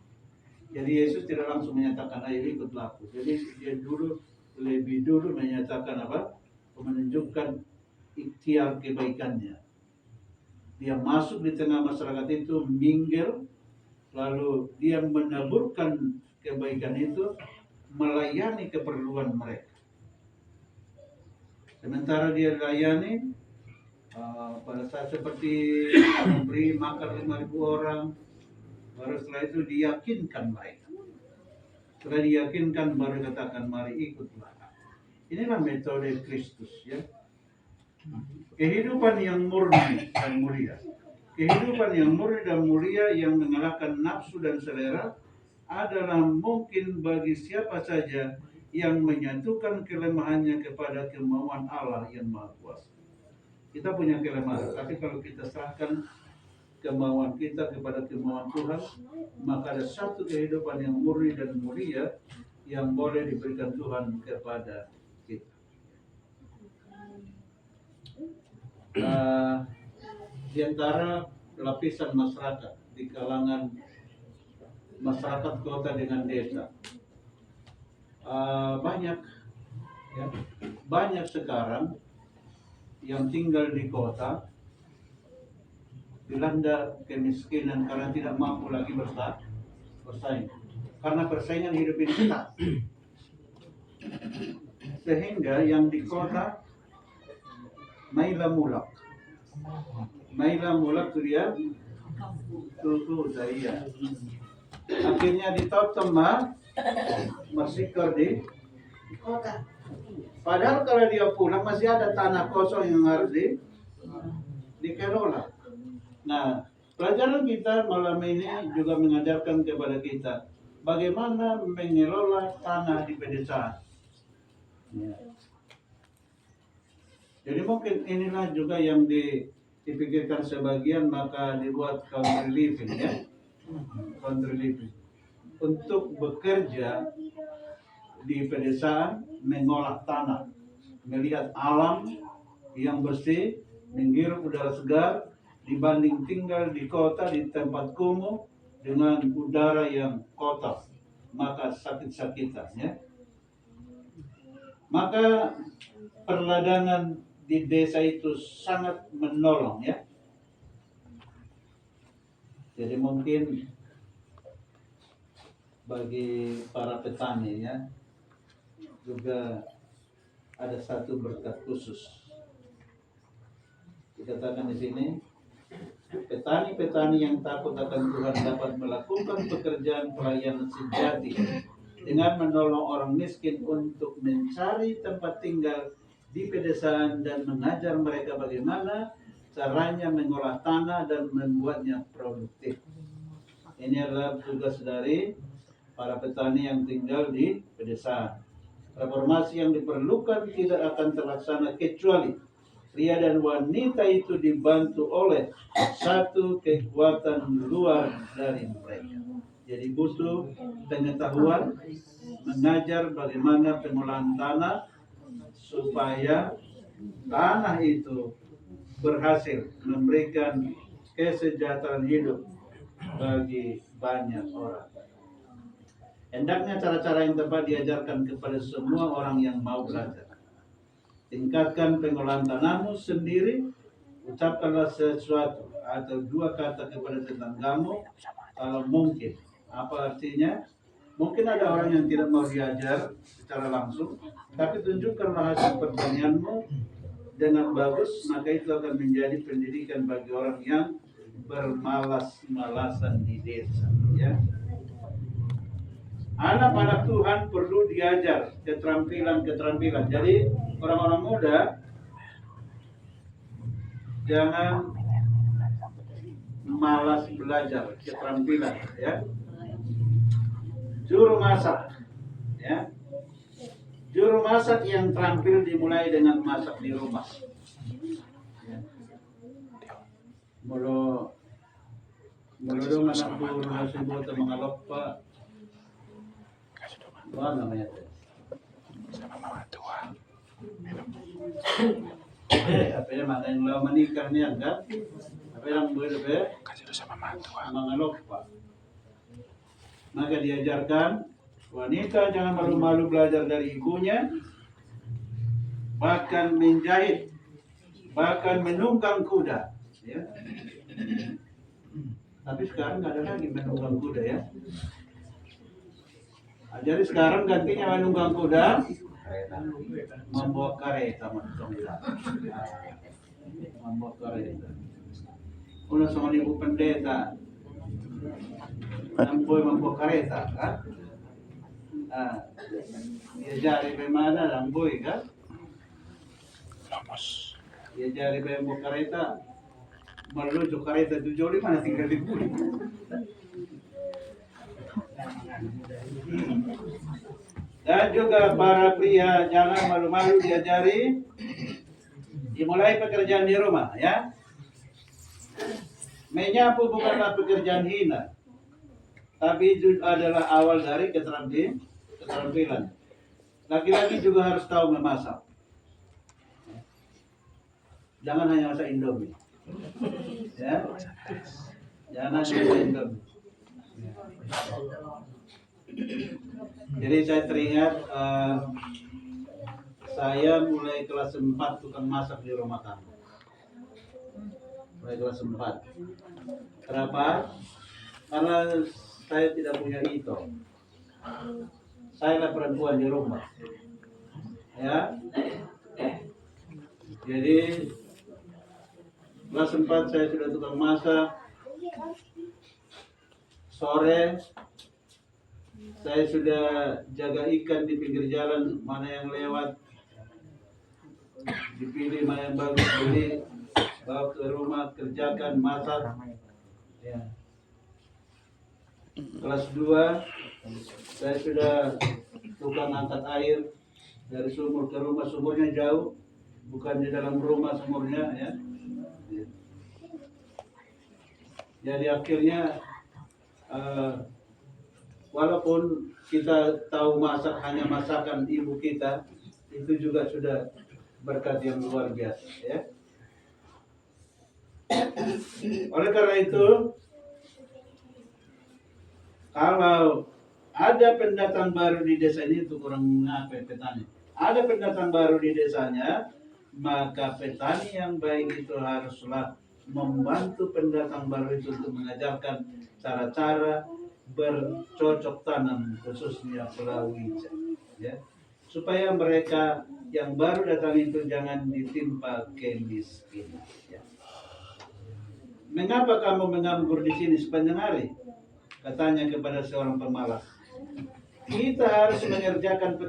Jadi Yesus tidak langsung menyatakan ayo ikutlah aku. Jadi dia lebih dulu menyatakan apa? Menunjukkan ikhtiar kebaikannya. Dia masuk di tengah masyarakat itu, minggir, lalu dia menaburkan kebaikan itu, melayani keperluan mereka. Sementara dia layani, pada saat seperti memberi makan 5.000 orang, baru setelah itu diyakinkan mereka. Setelah diyakinkan baru katakan mari ikutlah. Inilah metode Kristus ya. Kehidupan yang murni dan mulia. Kehidupan yang murni dan mulia yang mengalahkan nafsu dan selera adalah mungkin bagi siapa saja yang menyatukan kelemahannya kepada kemauan Allah yang Maha Kuasa. Kita punya kelemahan, tapi kalau kita serahkan kemauan kita kepada kemauan Tuhan, maka ada satu kehidupan yang murni dan mulia yang boleh diberikan Tuhan kepada kita. Di antara lapisan masyarakat di kalangan masyarakat kota dengan desa, banyak sekarang yang tinggal di kota dilanda kemiskinan karena tidak mampu lagi bersaing. Karena persaingan hidup ini ketat. Sehingga yang di kota Maila mulak itu dia tutu saya. Akhirnya ditotom bersikor di kota. Padahal kalau dia pulang masih ada tanah kosong yang harus dikelola. Nah, pelajaran kita malam ini juga mengajarkan kepada kita bagaimana mengelola tanah di pedesaan. Ya. Jadi mungkin inilah juga yang dipikirkan sebagian, maka dibuat country living ya. Country living. Untuk bekerja di pedesaan, mengolah tanah, melihat alam yang bersih, menghirup udara segar, dibanding tinggal di kota di tempat kumuh dengan udara yang kotor, maka sakit-sakitan ya. Maka perladangan di desa itu sangat menolong ya. Jadi mungkin bagi para petani ya juga ada satu berkat khusus. Dikatakan di sini, petani-petani yang takut akan Tuhan dapat melakukan pekerjaan pelayanan sejati dengan menolong orang miskin untuk mencari tempat tinggal di pedesaan dan mengajar mereka bagaimana caranya mengolah tanah dan membuatnya produktif. Ini adalah tugas dari para petani yang tinggal di pedesaan. Reformasi yang diperlukan tidak akan terlaksana kecuali pria dan wanita itu dibantu oleh satu kekuatan luar dari mereka. Jadi butuh pengetahuan, mengajar bagaimana pengolahan tanah supaya tanah itu berhasil memberikan kesejahteraan hidup bagi banyak orang. Hendaknya cara-cara yang tepat diajarkan kepada semua orang yang mau belajar. Tingkatkan pengolahan tanahmu sendiri, ucapkanlah sesuatu atau dua kata kepada tetanggamu kalau mungkin. Apa artinya? Mungkin ada orang yang tidak mau diajar secara langsung, tapi tunjukkanlah hasil pertanianmu dengan bagus, maka itu akan menjadi pendidikan bagi orang yang bermalas-malasan di desa. Ya. Anak-anak Tuhan perlu diajar keterampilan-keterampilan. Jadi orang-orang muda jangan malas belajar keterampilan, ya. Juru masak, ya. Juru masak yang terampil dimulai dengan masak di rumah. Ya. Mulu dong anak buah nasi buat mengalok Pak. Apa namanya? Apa yang mana yang lo menikah ni kan? Apa yang boleh mengalok Pak. Maka diajarkan wanita jangan malu-malu belajar dari ibunya, bahkan menjahit, bahkan menunggang kuda. Ya. Tapi sekarang nggak ada lagi menunggang kuda, ya. Jadi sekarang gantinya menunggang kuda, membawa kereta, membawa kereta. Una sama ibu pendeta, namboy membawa kereta, kan? Dia jari bagaimana namboy, kan? Dia jari membawa kereta, melucu kereta tujuh mana tinggal di buli. Dan juga para pria jangan malu-malu diajari, dimulai pekerjaan di rumah, ya. Menyapu bukanlah pekerjaan hina, tapi adalah awal dari keterampilan. Laki-laki juga harus tahu memasak. Jangan hanya masak Indomie, ya. Jangan hanya masak Indomie. Jadi saya teringat saya mulai kelas 4 tukang masak di rumah tangga. Mulai kelas 4. Kenapa? Karena saya tidak punya itu. Saya lah perempuan di rumah. Ya. Jadi kelas 4 saya sudah tukang masak. Sore saya sudah jaga ikan di pinggir jalan, mana yang lewat dipilih mana yang bagus beli, bawa ke rumah, kerjakan, masak. Ya. Kelas 2 saya sudah tukang angkat air dari sumur ke rumah. Sumurnya jauh, bukan di dalam rumah sumurnya, ya. Jadi akhirnya walaupun kita tahu masak hanya masakan ibu kita, itu juga sudah berkat yang luar biasa, ya. Oleh karena itu, kalau ada pendatang baru di desa ini, itu kurang apa petani. Ada pendatang baru di desanya, maka petani yang baik itu haruslah membantu pendatang baru itu untuk mengajarkan cara-cara bercocok tanam, khususnya palawija, ya, supaya mereka yang baru datang itu jangan ditimpa kemiskinan. Ya. Mengapa kamu menganggur di sini sepanjang hari? Katanya kepada seorang pemalas. Kita harus mengerjakan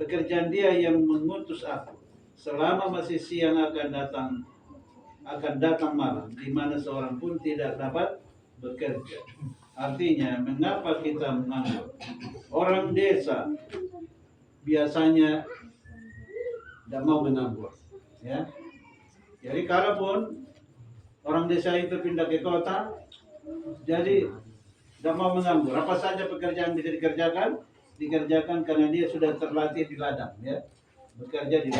pekerjaan dia yang mengutus aku. Selama masih siang akan datang akan datang malam di mana seorang pun tidak dapat bekerja. Artinya, mengapa kita menganggur? Orang desa biasanya tidak mau menganggur, ya. Jadi kalaupun orang desa itu pindah ke kota, jadi tidak mau menganggur. Apa saja pekerjaan bisa dikerjakan karena dia sudah terlatih di ladang, ya, bekerja di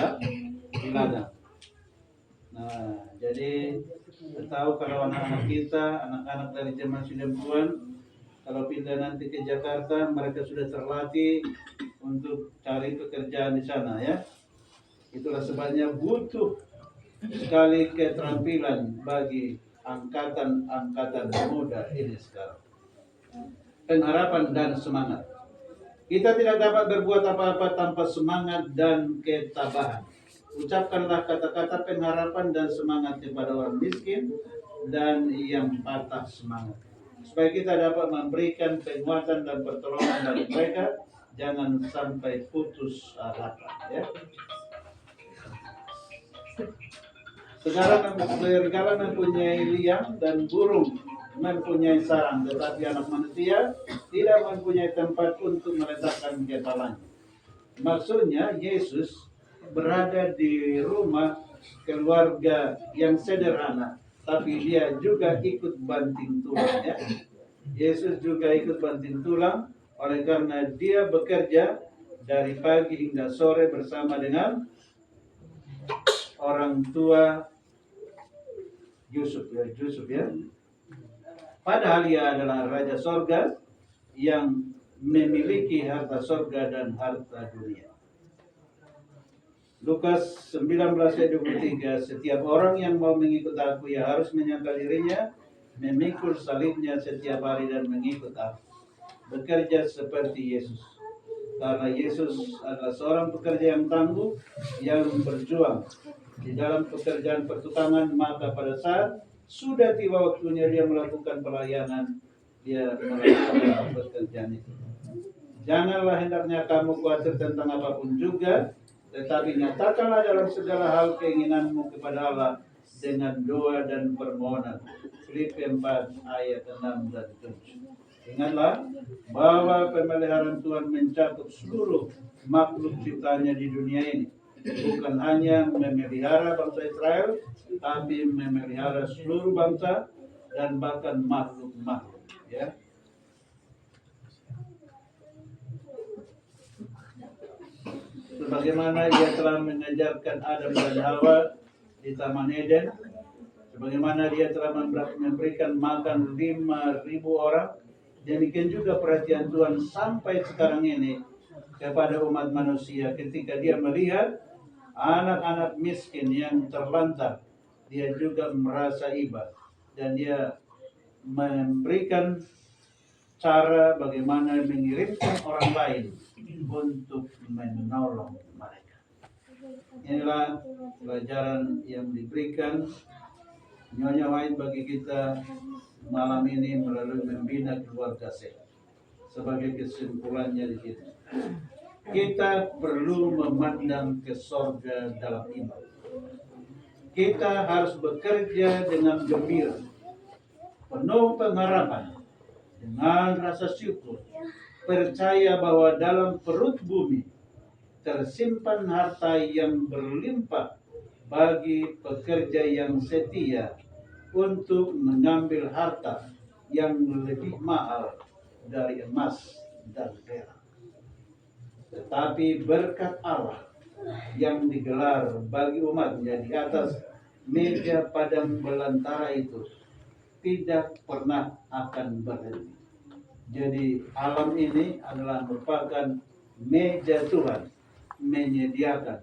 ladang. Nah, jadi kita tahu kalau anak-anak kita, anak-anak dari zaman 90-an, kalau pindah nanti ke Jakarta, mereka sudah terlatih untuk cari pekerjaan di sana, ya. Itulah sebabnya butuh sekali keterampilan bagi angkatan muda ini sekarang. Pengharapan dan semangat. Kita tidak dapat berbuat apa-apa tanpa semangat dan ketabahan. Ucapkanlah kata-kata pengharapan dan semangat kepada orang miskin dan yang patah semangat, supaya kita dapat memberikan penguatan dan pertolongan bagi mereka. Jangan sampai putus harapan, ya. Serigala mempunyai liang dan burung mempunyai sarang, tetapi anak manusia tidak mempunyai tempat untuk meletakkan kepalanya. Maksudnya Yesus berada di rumah keluarga yang sederhana, tapi dia juga ikut banting tulang, ya. Yesus juga ikut banting tulang oleh karena dia bekerja dari pagi hingga sore bersama dengan orang tua Yusuf, ya. Padahal dia adalah Raja Sorga yang memiliki harta sorga dan harta dunia. Lukas 19 ayat 23, setiap orang yang mau mengikut aku, ia harus menyangkal dirinya, memikul salibnya setiap hari dan mengikut aku. Bekerja seperti Yesus. Karena Yesus adalah seorang pekerja yang tangguh, yang berjuang di dalam pekerjaan pertukangan, maka pada saat sudah tiba waktunya dia melakukan pelayanan, dia melakukan pekerjaan itu. Janganlah hendaknya kamu khawatir tentang apapun juga, tetapi nyatakanlah dalam segala hal keinginanmu kepada Allah dengan doa dan permohonan. Filipi 4 ayat 6 dan 7. Ingatlah bahwa pemeliharaan Tuhan mencakup seluruh makhluk ciptaannya di dunia ini. Bukan hanya memelihara bangsa Israel, tapi memelihara seluruh bangsa dan bahkan makhluk-makhluk, ya. Sebagaimana ia telah mengajarkan Adam dan Hawa di Taman Eden, sebagaimana dia telah memberikan makan 5.000 orang, demikian juga perhatian Tuhan sampai sekarang ini kepada umat manusia ketika dia melihat anak-anak miskin yang terlantar. Dia juga merasa iba dan dia memberikan cara bagaimana mengirimkan orang lain untuk menolong mereka. Inilah pelajaran yang diberikan Nyonya White bagi kita malam ini melalui membina keluarga sehat. Sebagai kesimpulannya di sini, kita perlu memandang ke sorga dalam iman. Kita harus bekerja dengan gembira, penuh pengharapan, dengan rasa syukur, percaya bahwa dalam perut bumi tersimpan harta yang berlimpah bagi pekerja yang setia untuk mengambil harta yang lebih mahal dari emas dan perak. Tetapi berkat Allah yang digelar bagi umatnya di atas meja padang belantara itu tidak pernah akan berhenti. Jadi alam ini adalah merupakan meja Tuhan menyediakan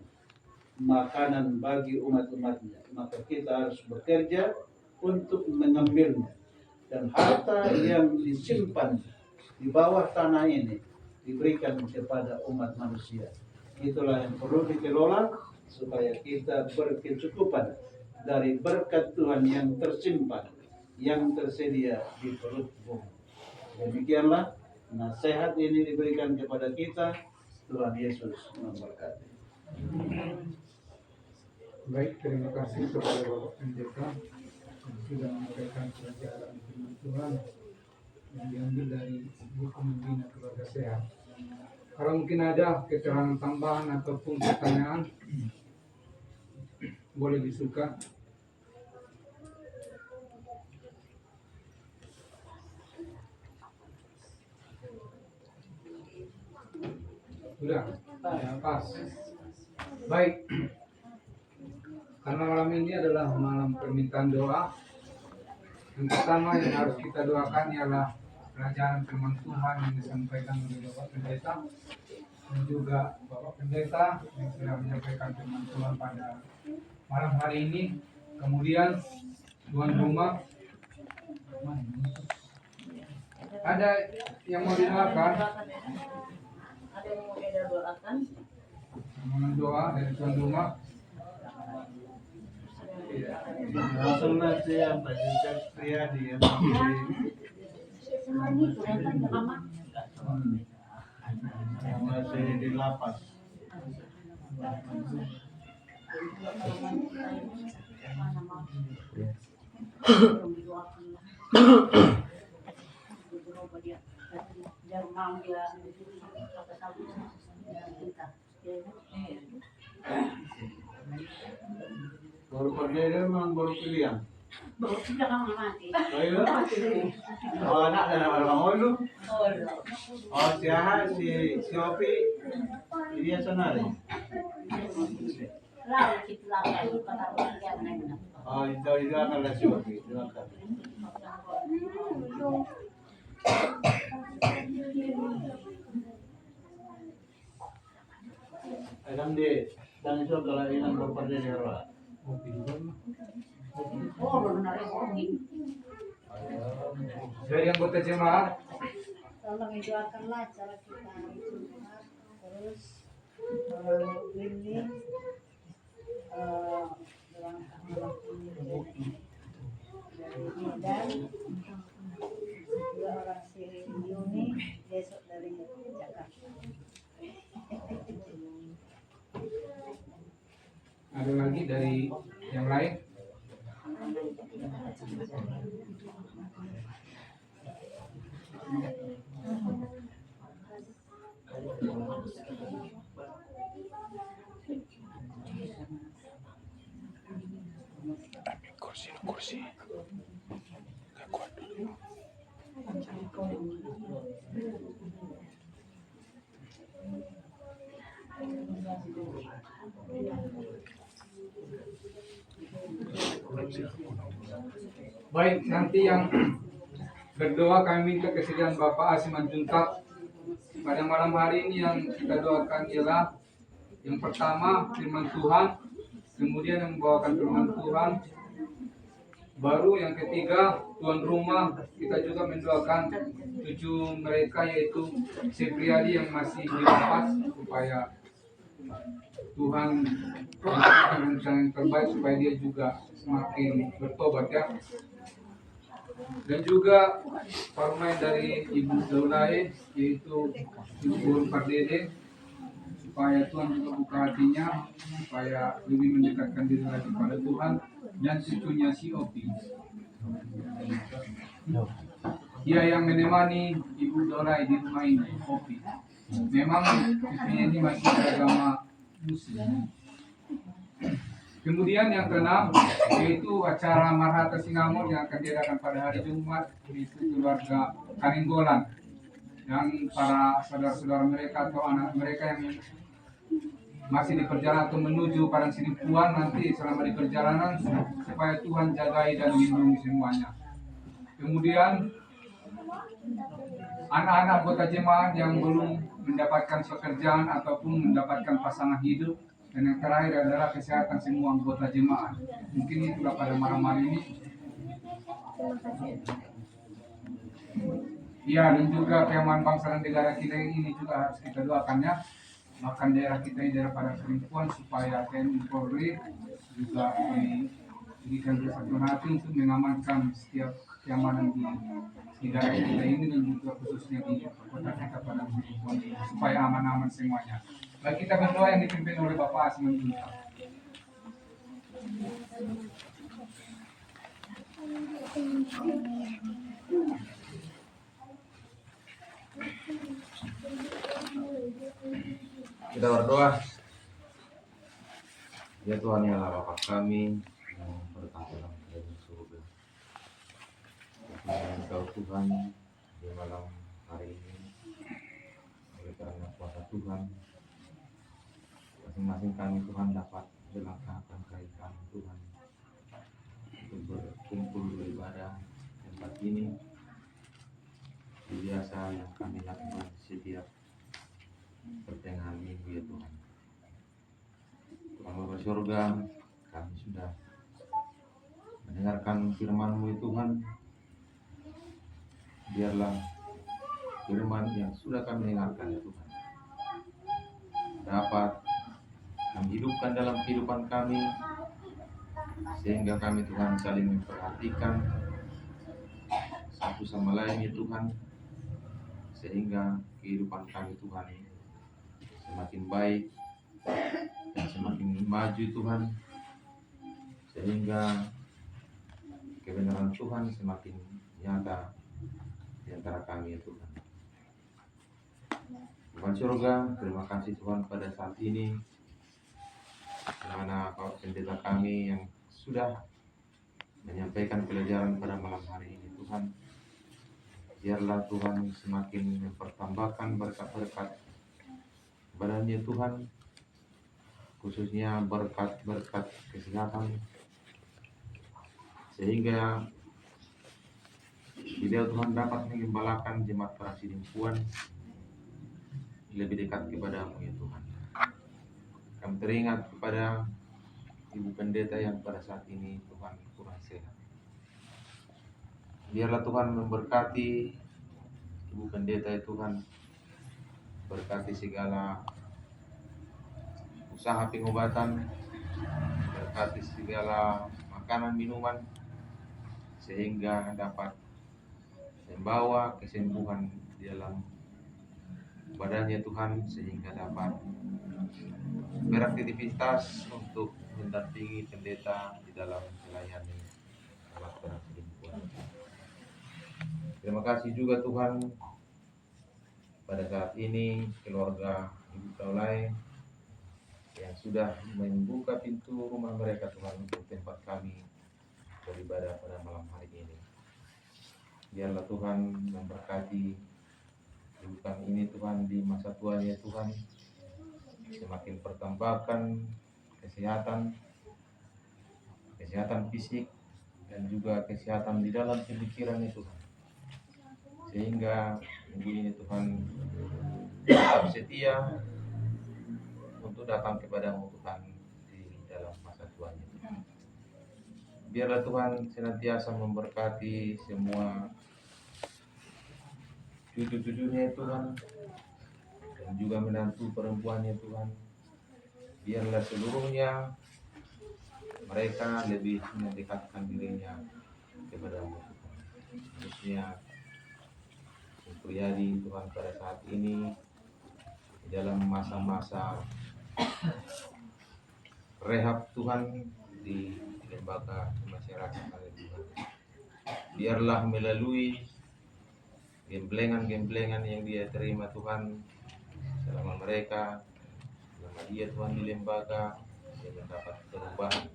makanan bagi umat-umatnya. Maka kita harus bekerja untuk mengambilnya. Dan harta yang disimpan di bawah tanah ini diberikan kepada umat manusia. Itulah yang perlu dikelola supaya kita berkecukupan dari berkat Tuhan yang tersimpan, yang tersedia di perut bumi. Demikianlah nasihat ini diberikan kepada kita. Tuhan Yesus memberkati. Baik, terima kasih kepada Bapak Pendeta yang sudah memberikan pelajaran firman Tuhan yang diambil dari buku Membina Keluarga Sehat. Kalau mungkin ada keterangan tambahan ataupun pertanyaan, boleh disuka. Sudah, ya, pas. Baik, karena malam ini adalah malam permintaan doa. Yang pertama yang harus kita doakan ialah pelajaran firman Tuhan yang disampaikan oleh Bapak Pendeta dan juga Bapak Pendeta yang sudah menyampaikan firman Tuhan pada malam hari ini. Kemudian tuan rumah, ada yang mau didoakan? Ada yang mau kita doakan? Mohon doa dari tuan rumah. Langsung nanti yang Pak Priadi yang masih di lapas. Baru perdana memang baru pilihan. Baru sudah kamu mati. Ayo. Oh anak dan orang lu. Oh si Opi dia sonari. Lalu kita lakukan kata yang lain. Oh itu akan lah si Opi. Alam di dan itu kalau ini baru perdana orang. Oh, benar ya, Dari anggota jemaat, Tolong doakanlah cara kita itu, terus ini langkah dari Medan, dua orang si Yuni besok dari Jakarta. ada lagi dari yang lain? Kursi. Gak kuat dulu. Baik, nanti yang berdoa kami minta kesediaan Bapak Asiman Juntak. Pada malam hari ini yang kita doakan ialah yang pertama firman Tuhan, kemudian yang membawakan firman Tuhan, baru yang ketiga tuan rumah. Kita juga mendoakan 7 mereka yaitu si Priadi yang masih di lapas supaya Tuhan memberikan rencana yang terbaik supaya dia juga semakin bertobat ya. Dan juga parlemen dari Ibu Daulay yaitu Ibu Pardede supaya Tuhan juga buka hatinya supaya lebih mendekatkan diri lagi pada Tuhan, dan cucunya si Opi. Dia yang menemani Ibu Daulay di rumah ini, Opi. Memang cucunya ini masih beragama Muslim. Kemudian yang keenam yaitu acara Marhata Singamor yang akan diadakan pada hari Jumat, yaitu keluarga Karinggolan dan para saudara-saudara mereka atau anak mereka yang masih di perjalanan atau menuju Padang Sidimpuan nanti selama di perjalanan supaya Tuhan jagai dan lindungi semuanya. Kemudian anak-anak anggota jemaat yang belum mendapatkan pekerjaan ataupun mendapatkan pasangan hidup. Dan yang terakhir adalah kesehatan semua anggota jemaat. Mungkin itulah pada malam hari ini. Ya, dan juga keamanan bangsa dan negara kita ini juga harus kita doakan ya. Bahkan daerah kita ini daerah Padang Sidimpuan supaya TNI Polri juga diberikan kesatuan hati untuk mengamankan setiap keamanan di daerah kita ini dan juga khususnya di kota kita Padang Sidimpuan supaya aman-aman semuanya. Baik, kita berdoa yang dipimpin oleh Bapak Asiman Juntak. Kita berdoa. Ya Tuhan, ya Allah Bapa kami yang berkata dalam kerajaan surga. Tuhan Engkau Tuhan di malam hari ini, oleh karena kuasa Tuhan, masing-masing kami Tuhan dapat melangkahkan kaki kami Tuhan untuk berkumpul beribadah tempat ini. Biasa yang kami lakukan setiap pertengahan minggu ya Tuhan. Tuhan Bapa surga, kami sudah mendengarkan firman-Mu ya Tuhan. Biarlah firman yang sudah kami dengarkan ya Tuhan dapat kami hidupkan dalam kehidupan kami, sehingga kami Tuhan saling memperhatikan satu sama lain ya Tuhan, sehingga kehidupan kami Tuhan semakin baik dan semakin maju Tuhan, sehingga kebenaran Tuhan semakin nyata di antara kami ya Tuhan. Tuhan surga, terima kasih Tuhan pada saat ini di mana Bapak Pendeta kami yang sudah menyampaikan pelajaran pada malam hari ini Tuhan. Biarlah Tuhan semakin mempertambahkan berkat-berkat kepadanya Tuhan, khususnya berkat-berkat kesehatan, sehingga beliau Tuhan dapat mengembalakan jemaat Prasiding Puan lebih dekat kepadamu ya Tuhan. Kami teringat kepada Ibu Pendeta yang pada saat ini Tuhan kurang sehat. Biarlah Tuhan memberkati Ibu Pendeta ya Tuhan, berkati segala usaha pengobatan, berkati segala makanan minuman, sehingga dapat membawa kesembuhan di dalam badannya Tuhan, sehingga dapat beraktivitas untuk mendampingi pendeta di dalam melayani jemaat Prasiding Puan. Terima kasih juga Tuhan pada saat ini keluarga Ibu Kaulai yang sudah membuka pintu rumah mereka Tuhan untuk tempat kami beribadah pada malam hari ini. Biarlah Tuhan memberkati Ibu kami ini Tuhan di masa tuanya Tuhan, semakin pertambahkan kesehatan fisik dan juga kesehatan di dalam pemikirannya Tuhan, sehingga Ibu ini Tuhan tetap setia untuk datang kepadamu Tuhan di dalam masa tuanya Tuhan. Biarlah Tuhan senantiasa memberkati semua cucu-cucunya Tuhan, dan juga menantu perempuannya Tuhan. Biarlah seluruhnya mereka lebih mendekatkan dirinya kepadamu Tuhan. Khususnya untuk Yadi Tuhan pada saat ini di dalam masa-masa rehab Tuhan di lembaga pemasyarakatan Tuhan. Biarlah melalui gemblengan yang dia terima Tuhan selama dia Tuhan di lembaga, dia mendapat perubahan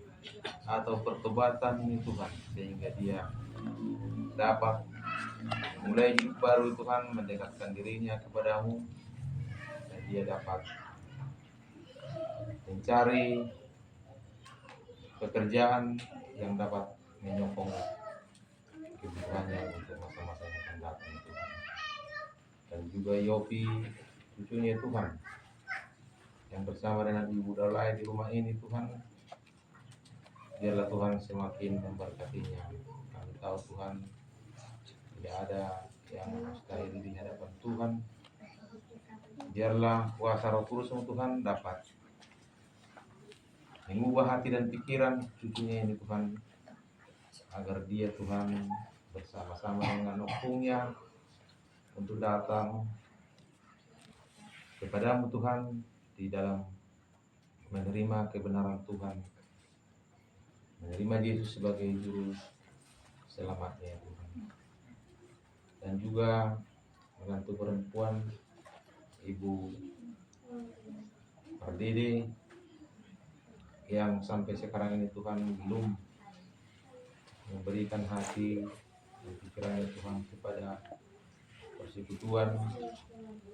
atau pertobatan Tuhan, sehingga dia dapat mulai hidup baru Tuhan, mendekatkan dirinya kepadamu, dan dia dapat mencari pekerjaan yang dapat menyokong kebutuhannya untuk masa-masa yang akan datang Tuhan. Dan juga Yopi cucunya Tuhan yang bersama dengan Ibu Daulay di rumah ini Tuhan, biarlah Tuhan semakin memberkatinya. Kami tahu Tuhan tidak ada yang mustahil di hadapan Tuhan. Biarlah kuasa Roh Kudus Tuhan dapat mengubah hati dan pikiran cucunya ini Tuhan, agar dia Tuhan bersama-sama dengan opungnya untuk datang kepadamu Tuhan di dalam menerima kebenaran Tuhan, menerima Yesus sebagai juru selamatnya Tuhan. Dan juga menantu perempuan Ibu Pardede yang sampai sekarang ini Tuhan belum memberikan hati dan pikirannya Tuhan kepada persekutuan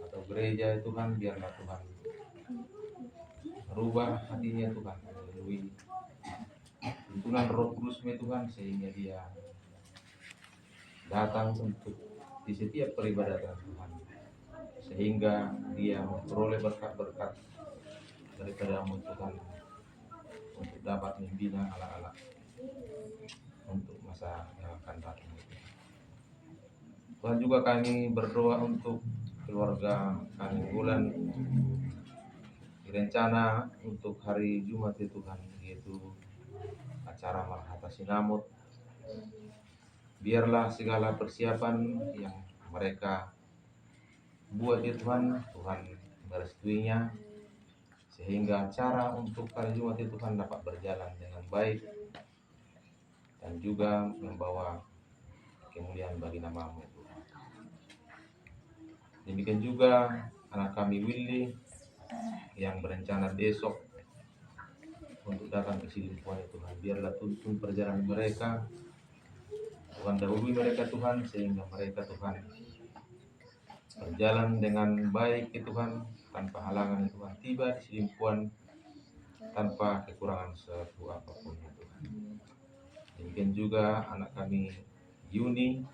atau gereja Tuhan, biarlah Tuhan merubah hatinya Tuhan melalui tuntunan Roh Kudus-Mu Tuhan, sehingga dia datang untuk di setiap peribadatan Tuhan, sehingga dia memperoleh berkat-berkat daripada-Mu Tuhan untuk dapat membina anak-anak untuk masa yang akan datang. Tuhan, juga kami berdoa untuk keluarga kami Bulan direncana untuk hari Jumat ya Tuhan, yaitu acara Marhata Sinamut. Biarlah segala persiapan yang mereka buat ya Tuhan, Tuhan merestuinya, sehingga acara untuk hari Jumat itu Tuhan dapat berjalan dengan baik dan juga membawa kemuliaan bagi nama-Mu Tuhan. Demikian juga anak kami Willy yang berencana besok untuk datang ke Silimpuan ya Tuhan, biarlah tuntun perjalanan mereka, Tuhan dahului mereka Tuhan, sehingga mereka Tuhan berjalan dengan baik ya Tuhan, tanpa halangan ya Tuhan, tiba di Silimpuan tanpa kekurangan suatu apapun ya Tuhan. Demikian juga anak kami Yuni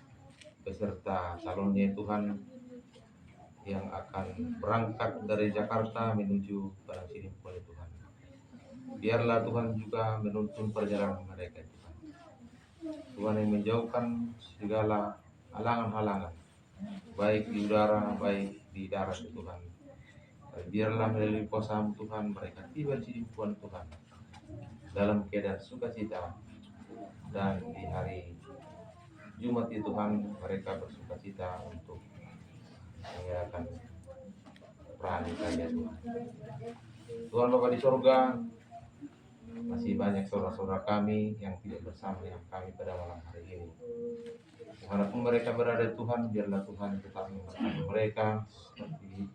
beserta calonnya Tuhan yang akan berangkat dari Jakarta menuju Padang Silimpuan ya Tuhan. Biarlah Tuhan juga menuntun perjalanan mereka Tuhan. Tuhan yang menjauhkan segala halangan-halangan, baik di udara, baik di darat ya Tuhan. Biarlah melalui kuasa-Mu Tuhan mereka tiba di Silimpuan Tuhan dalam keadaan sukacita, dan di hari Jumat itu Tuhan mereka bersukacita untuk merayakan pernikahan ya Tuhan. Tuhan Bapa di sorga, masih banyak saudara-saudara kami yang tidak bersama dengan kami pada malam hari ini. Dimanapun mereka berada Tuhan, biarlah Tuhan tetap memberkati mereka seperti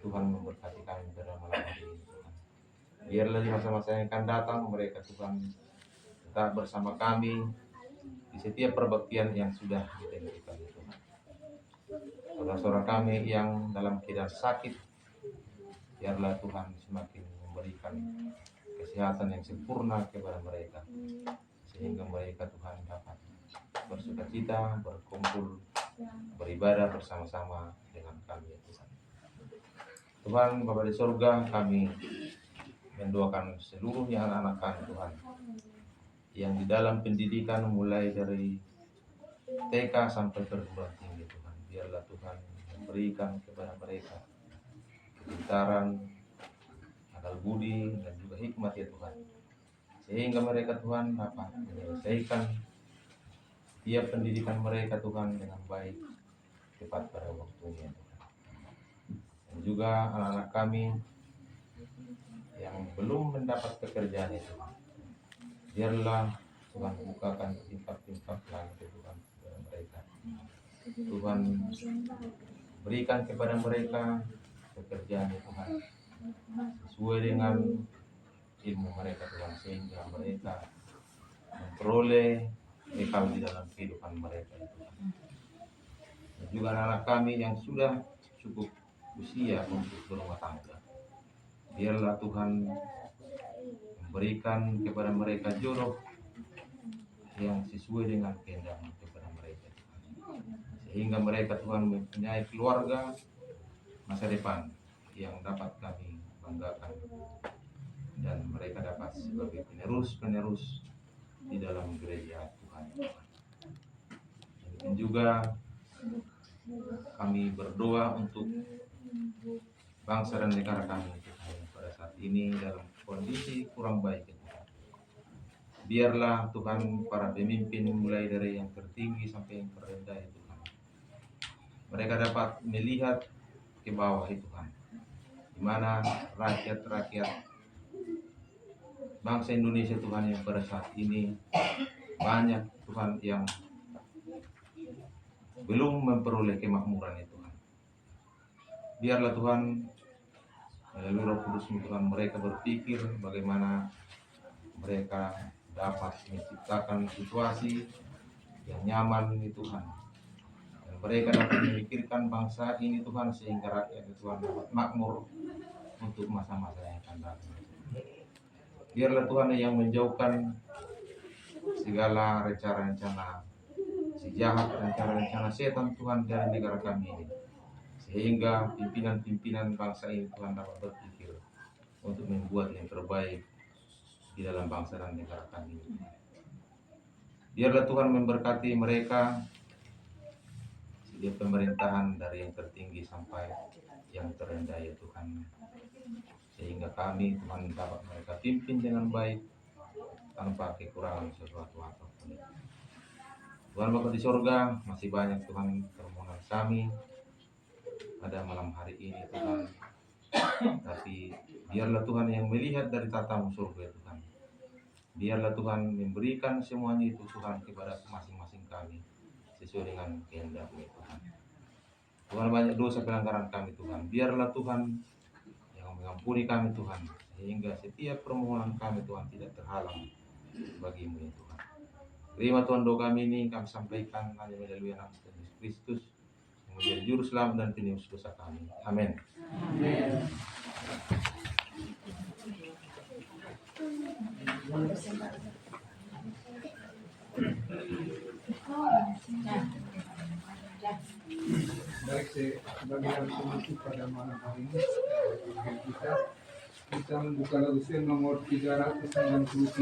Tuhan memberkati kami pada malam hari ini Tuhan. Biarlah di masa-masa yang akan datang mereka Tuhan tetap bersama kami di setiap perbaktian yang sudah ditentukan Tuhan. Saudara-saudara kami yang dalam keadaan sakit, biarlah Tuhan semakin memberikan kesehatan yang sempurna kepada mereka, sehingga mereka Tuhan dapat bersukacita, berkumpul, beribadah bersama-sama dengan kami ya Tuhan. Tuhan Bapa di surga, kami mendoakan seluruhnya anak-anak kami Tuhan yang di dalam pendidikan mulai dari TK sampai perguruan tinggi Tuhan. Biarlah Tuhan memberikan kepada mereka kepintaran, akal budi, dan juga hikmat ya Tuhan, sehingga mereka Tuhan dapat menyelesaikan tiap pendidikan mereka Tuhan dengan baik, tepat pada waktunya Tuhan. Dan juga anak-anak kami yang belum mendapat pekerjaan ya Tuhan, biarlah Tuhan bukakan tingkap-tingkap langit ya Tuhan kepada mereka. Tuhan berikan kepada mereka pekerjaan ya Tuhan sesuai dengan ilmu mereka Tuhan, sehingga mereka memperoleh bekal di dalam kehidupan mereka ya Tuhan. Dan juga anak-anak kami yang sudah cukup usia untuk berumah tangga, biarlah Tuhan memberikan kepada mereka jodoh yang sesuai dengan kehendak-Mu kepada mereka Tuhan, sehingga mereka Tuhan mempunyai keluarga masa depan yang dapat kami banggakan, dan mereka dapat sebagai penerus-penerus di dalam gereja Tuhan. Dan juga kami berdoa untuk bangsa dan negara kami Tuhan, pada saat ini dalam kondisi kurang baik Tuhan. Biarlah Tuhan para pemimpin mulai dari yang tertinggi sampai yang terendah Tuhan, mereka dapat melihat ke bawah Tuhan, di mana rakyat-rakyat bangsa Indonesia Tuhan yang pada saat ini banyak Tuhan yang belum memperoleh kemakmuran ya Tuhan. Biarlah Tuhan melalui Roh Kudus Tuhan mereka berpikir bagaimana mereka dapat menciptakan situasi yang nyaman ya Tuhan. Dan mereka dapat memikirkan bangsa ini Tuhan sehingga rakyat Tuhan dapat makmur untuk masa-masa yang akan datang. Biarlah Tuhan yang menjauhkan segala rencana-rencana si jahat, rencana-rencana setan Tuhan dari negara kami ini. Sehingga pimpinan-pimpinan bangsa ini Tuhan dapat berpikir untuk membuat yang terbaik di dalam bangsa dan negara kami ini. Biarlah Tuhan memberkati mereka setiap pemerintahan dari yang tertinggi sampai yang terendah ya Tuhan. Sehingga kami Tuhan dapat mereka pimpin dengan baik tanpa kekurangan sesuatu apapun. Tuhan Bapa di sorga, masih banyak Tuhan permohonan kami pada malam hari ini Tuhan. Tapi biarlah Tuhan yang melihat dari tatamu surga Tuhan. Biarlah Tuhan memberikan semuanya itu Tuhan kepada masing-masing kami sesuai dengan kehendak-Mu Tuhan. Tuhan banyak dosa pelanggaran kami Tuhan. Biarlah Tuhan yang mengampuni kami Tuhan, sehingga setiap permohonan kami Tuhan tidak terhalang bagi-Mu ya Tuhan. Terima Tuhan doa kami ini kami sampaikan hanya melalui anak Yesus Kristus yang menjadi juru selamat dan penebus dosa kami. Amin. Amin. Baik, sebagai hal penutup pada malam hari ini kita membuka usia nomor 397.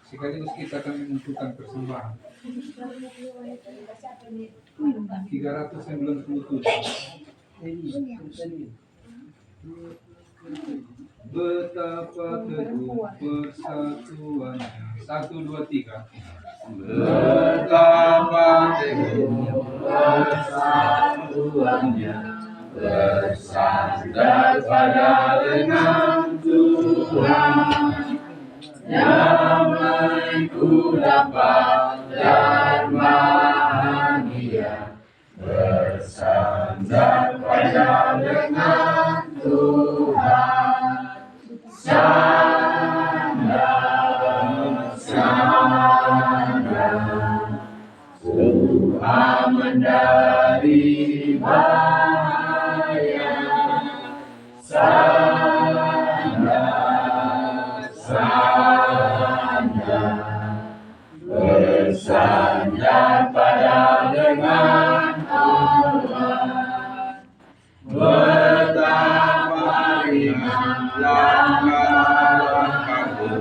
Sekaligus kita akan menentukan persembahan 397. Betapa teguh persatuannya. 1, 2, 3. Betapa teguh persatuannya, bersandar pada lengan Tuhan. Damai ku dapat dan bahagia, bersandar pada lengan Tuhan. Sandar, sandar, Tuhan mendari bahaya. Sandar, sandar, bersandar pada lengan Allah. Betapa ringan langkah-langkahku,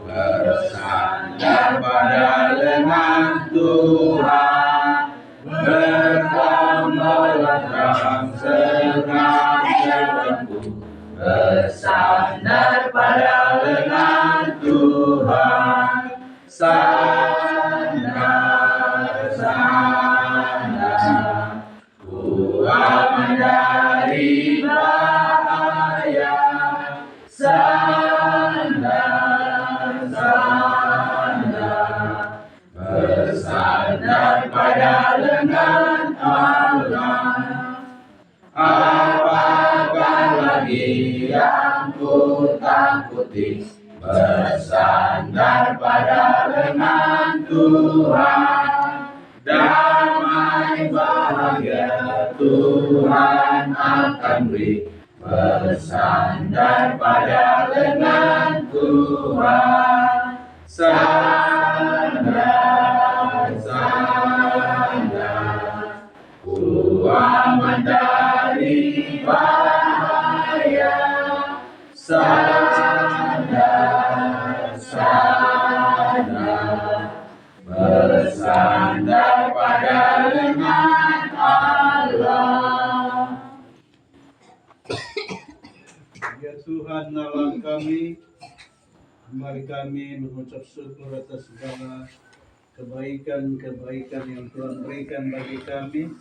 bersandar pada lengan Tuhan. Bertambahlah terang segenap-genapku, bersandar pada lengan Tuhan. Sandar, sandar, ku aman dari bahaya. Sandar, sandar, bersandar pada lengan Allah. Apakah lagi yang ku takuti, bersandar pada lengan Tuhan. Damai bahagia Tuhan akan beri, bersandar pada lengan Tuhan. Sandar, sandar, ku aman dari bahaya. Sandar, sandar, bersandar pada lengan Allah. Ya Tuhan Allah kami, mari kami mengucap syukur atas segala kebaikan-kebaikan yang Tuhan berikan bagi kami.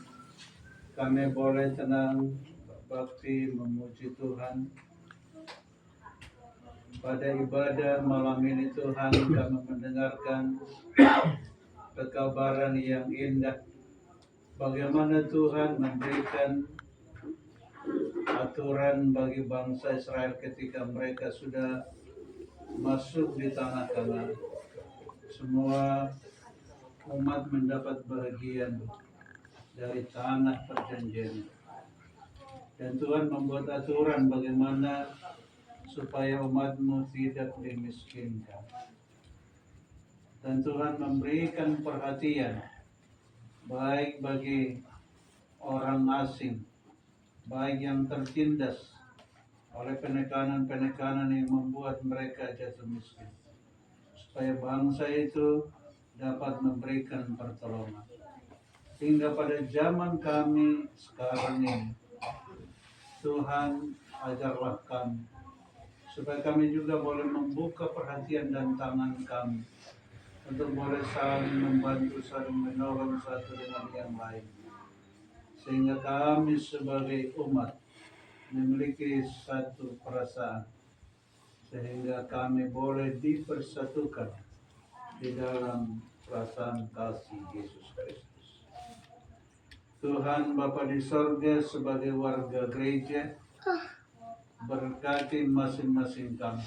Kami boleh tenang, berbakti, memuji Tuhan. pada ibadah malam ini Tuhan kami mendengarkan kekabaran yang indah. Bagaimana Tuhan memberikan aturan bagi bangsa Israel ketika mereka sudah masuk di tanah Kanaan. Semua umat mendapat bagian dari tanah perjanjian. Dan Tuhan membuat aturan bagaimana supaya umatmu tidak dimiskinkan. Dan Tuhan memberikan perhatian baik bagi orang asing, baik yang tertindas oleh penekanan-penekanan yang membuat mereka jatuh miskin, supaya bangsa itu dapat memberikan pertolongan. Hingga pada zaman kami sekarang ini, Tuhan ajarlah kami supaya kami juga boleh membuka perhatian dan tangan kami untuk boleh saling membantu, saling menolong satu dengan yang lain, sehingga kami sebagai umat memiliki satu perasaan, sehingga kami boleh dipersatukan di dalam perasaan kasih Yesus Kristus. Tuhan Bapa di sorga, sebagai warga gereja, berkati masing-masing kami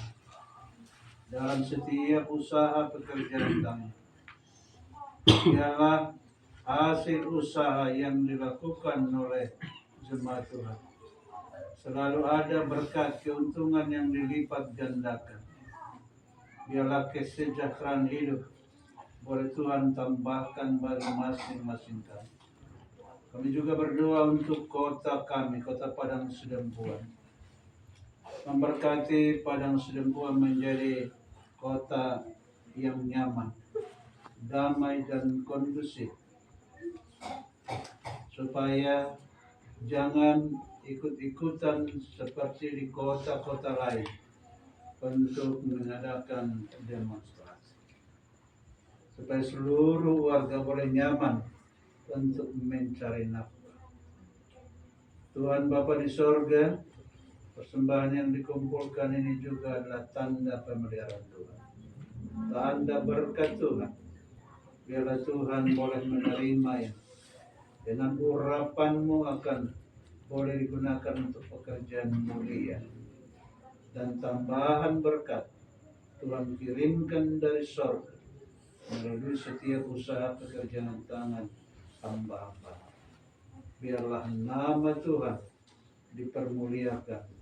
dalam setiap usaha pekerjaan kami. Biarlah hasil usaha yang dilakukan oleh jemaat Tuhan selalu ada berkat keuntungan yang dilipat gandakan. Biarlah kesejahteraan hidup boleh Tuhan tambahkan bagi masing-masing kami. Kami juga berdoa untuk kota kami, kota Padang Sidempuan. Memberkati Padang Sidempuan menjadi kota yang nyaman, damai dan kondusif, supaya jangan ikut-ikutan seperti di kota-kota lain untuk mengadakan demonstrasi, supaya seluruh warga boleh nyaman untuk mencari nafkah. Tuhan Bapa di sorga, persembahan yang dikumpulkan ini juga adalah tanda pemeliharaan Tuhan, tanda berkat Tuhan. Biarlah Tuhan boleh menerimanya, dengan urapan-Mu akan boleh digunakan untuk pekerjaan mulia, dan tambahan berkat Tuhan kirimkan dari sorga melalui setiap usaha pekerjaan tangan hamba-hamba. Biarlah nama Tuhan dipermuliakan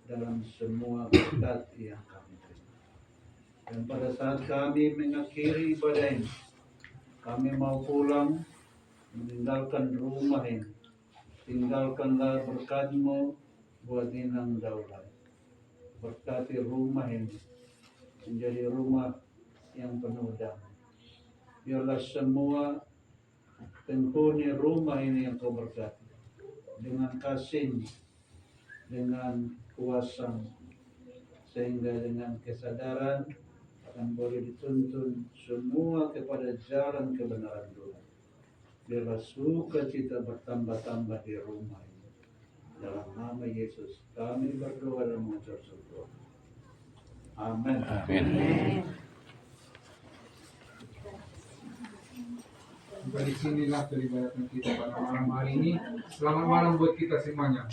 dalam semua berkat yang kami terima. Dan pada saat kami mengakhiri ibadah ini, kami mau pulang meninggalkan rumah ini. Tinggalkanlah berkat-Mu buat Inang Daulat. Berkati rumah ini menjadi rumah yang penuh damai. Biarlah semua penghuni rumah ini yang Kau berkati dengan kasih, dengan kuasa, sehingga dengan kesadaran akan boleh dituntun semua kepada jalan kebenaran Tuhan. Biarlah sukacita bertambah-tambah di rumah ini. Dalam nama Yesus kami berdoa dan mengucap syukur. Amin. Dari sinilah peribadatan kita pada malam hari ini. Selamat malam buat kita semuanya.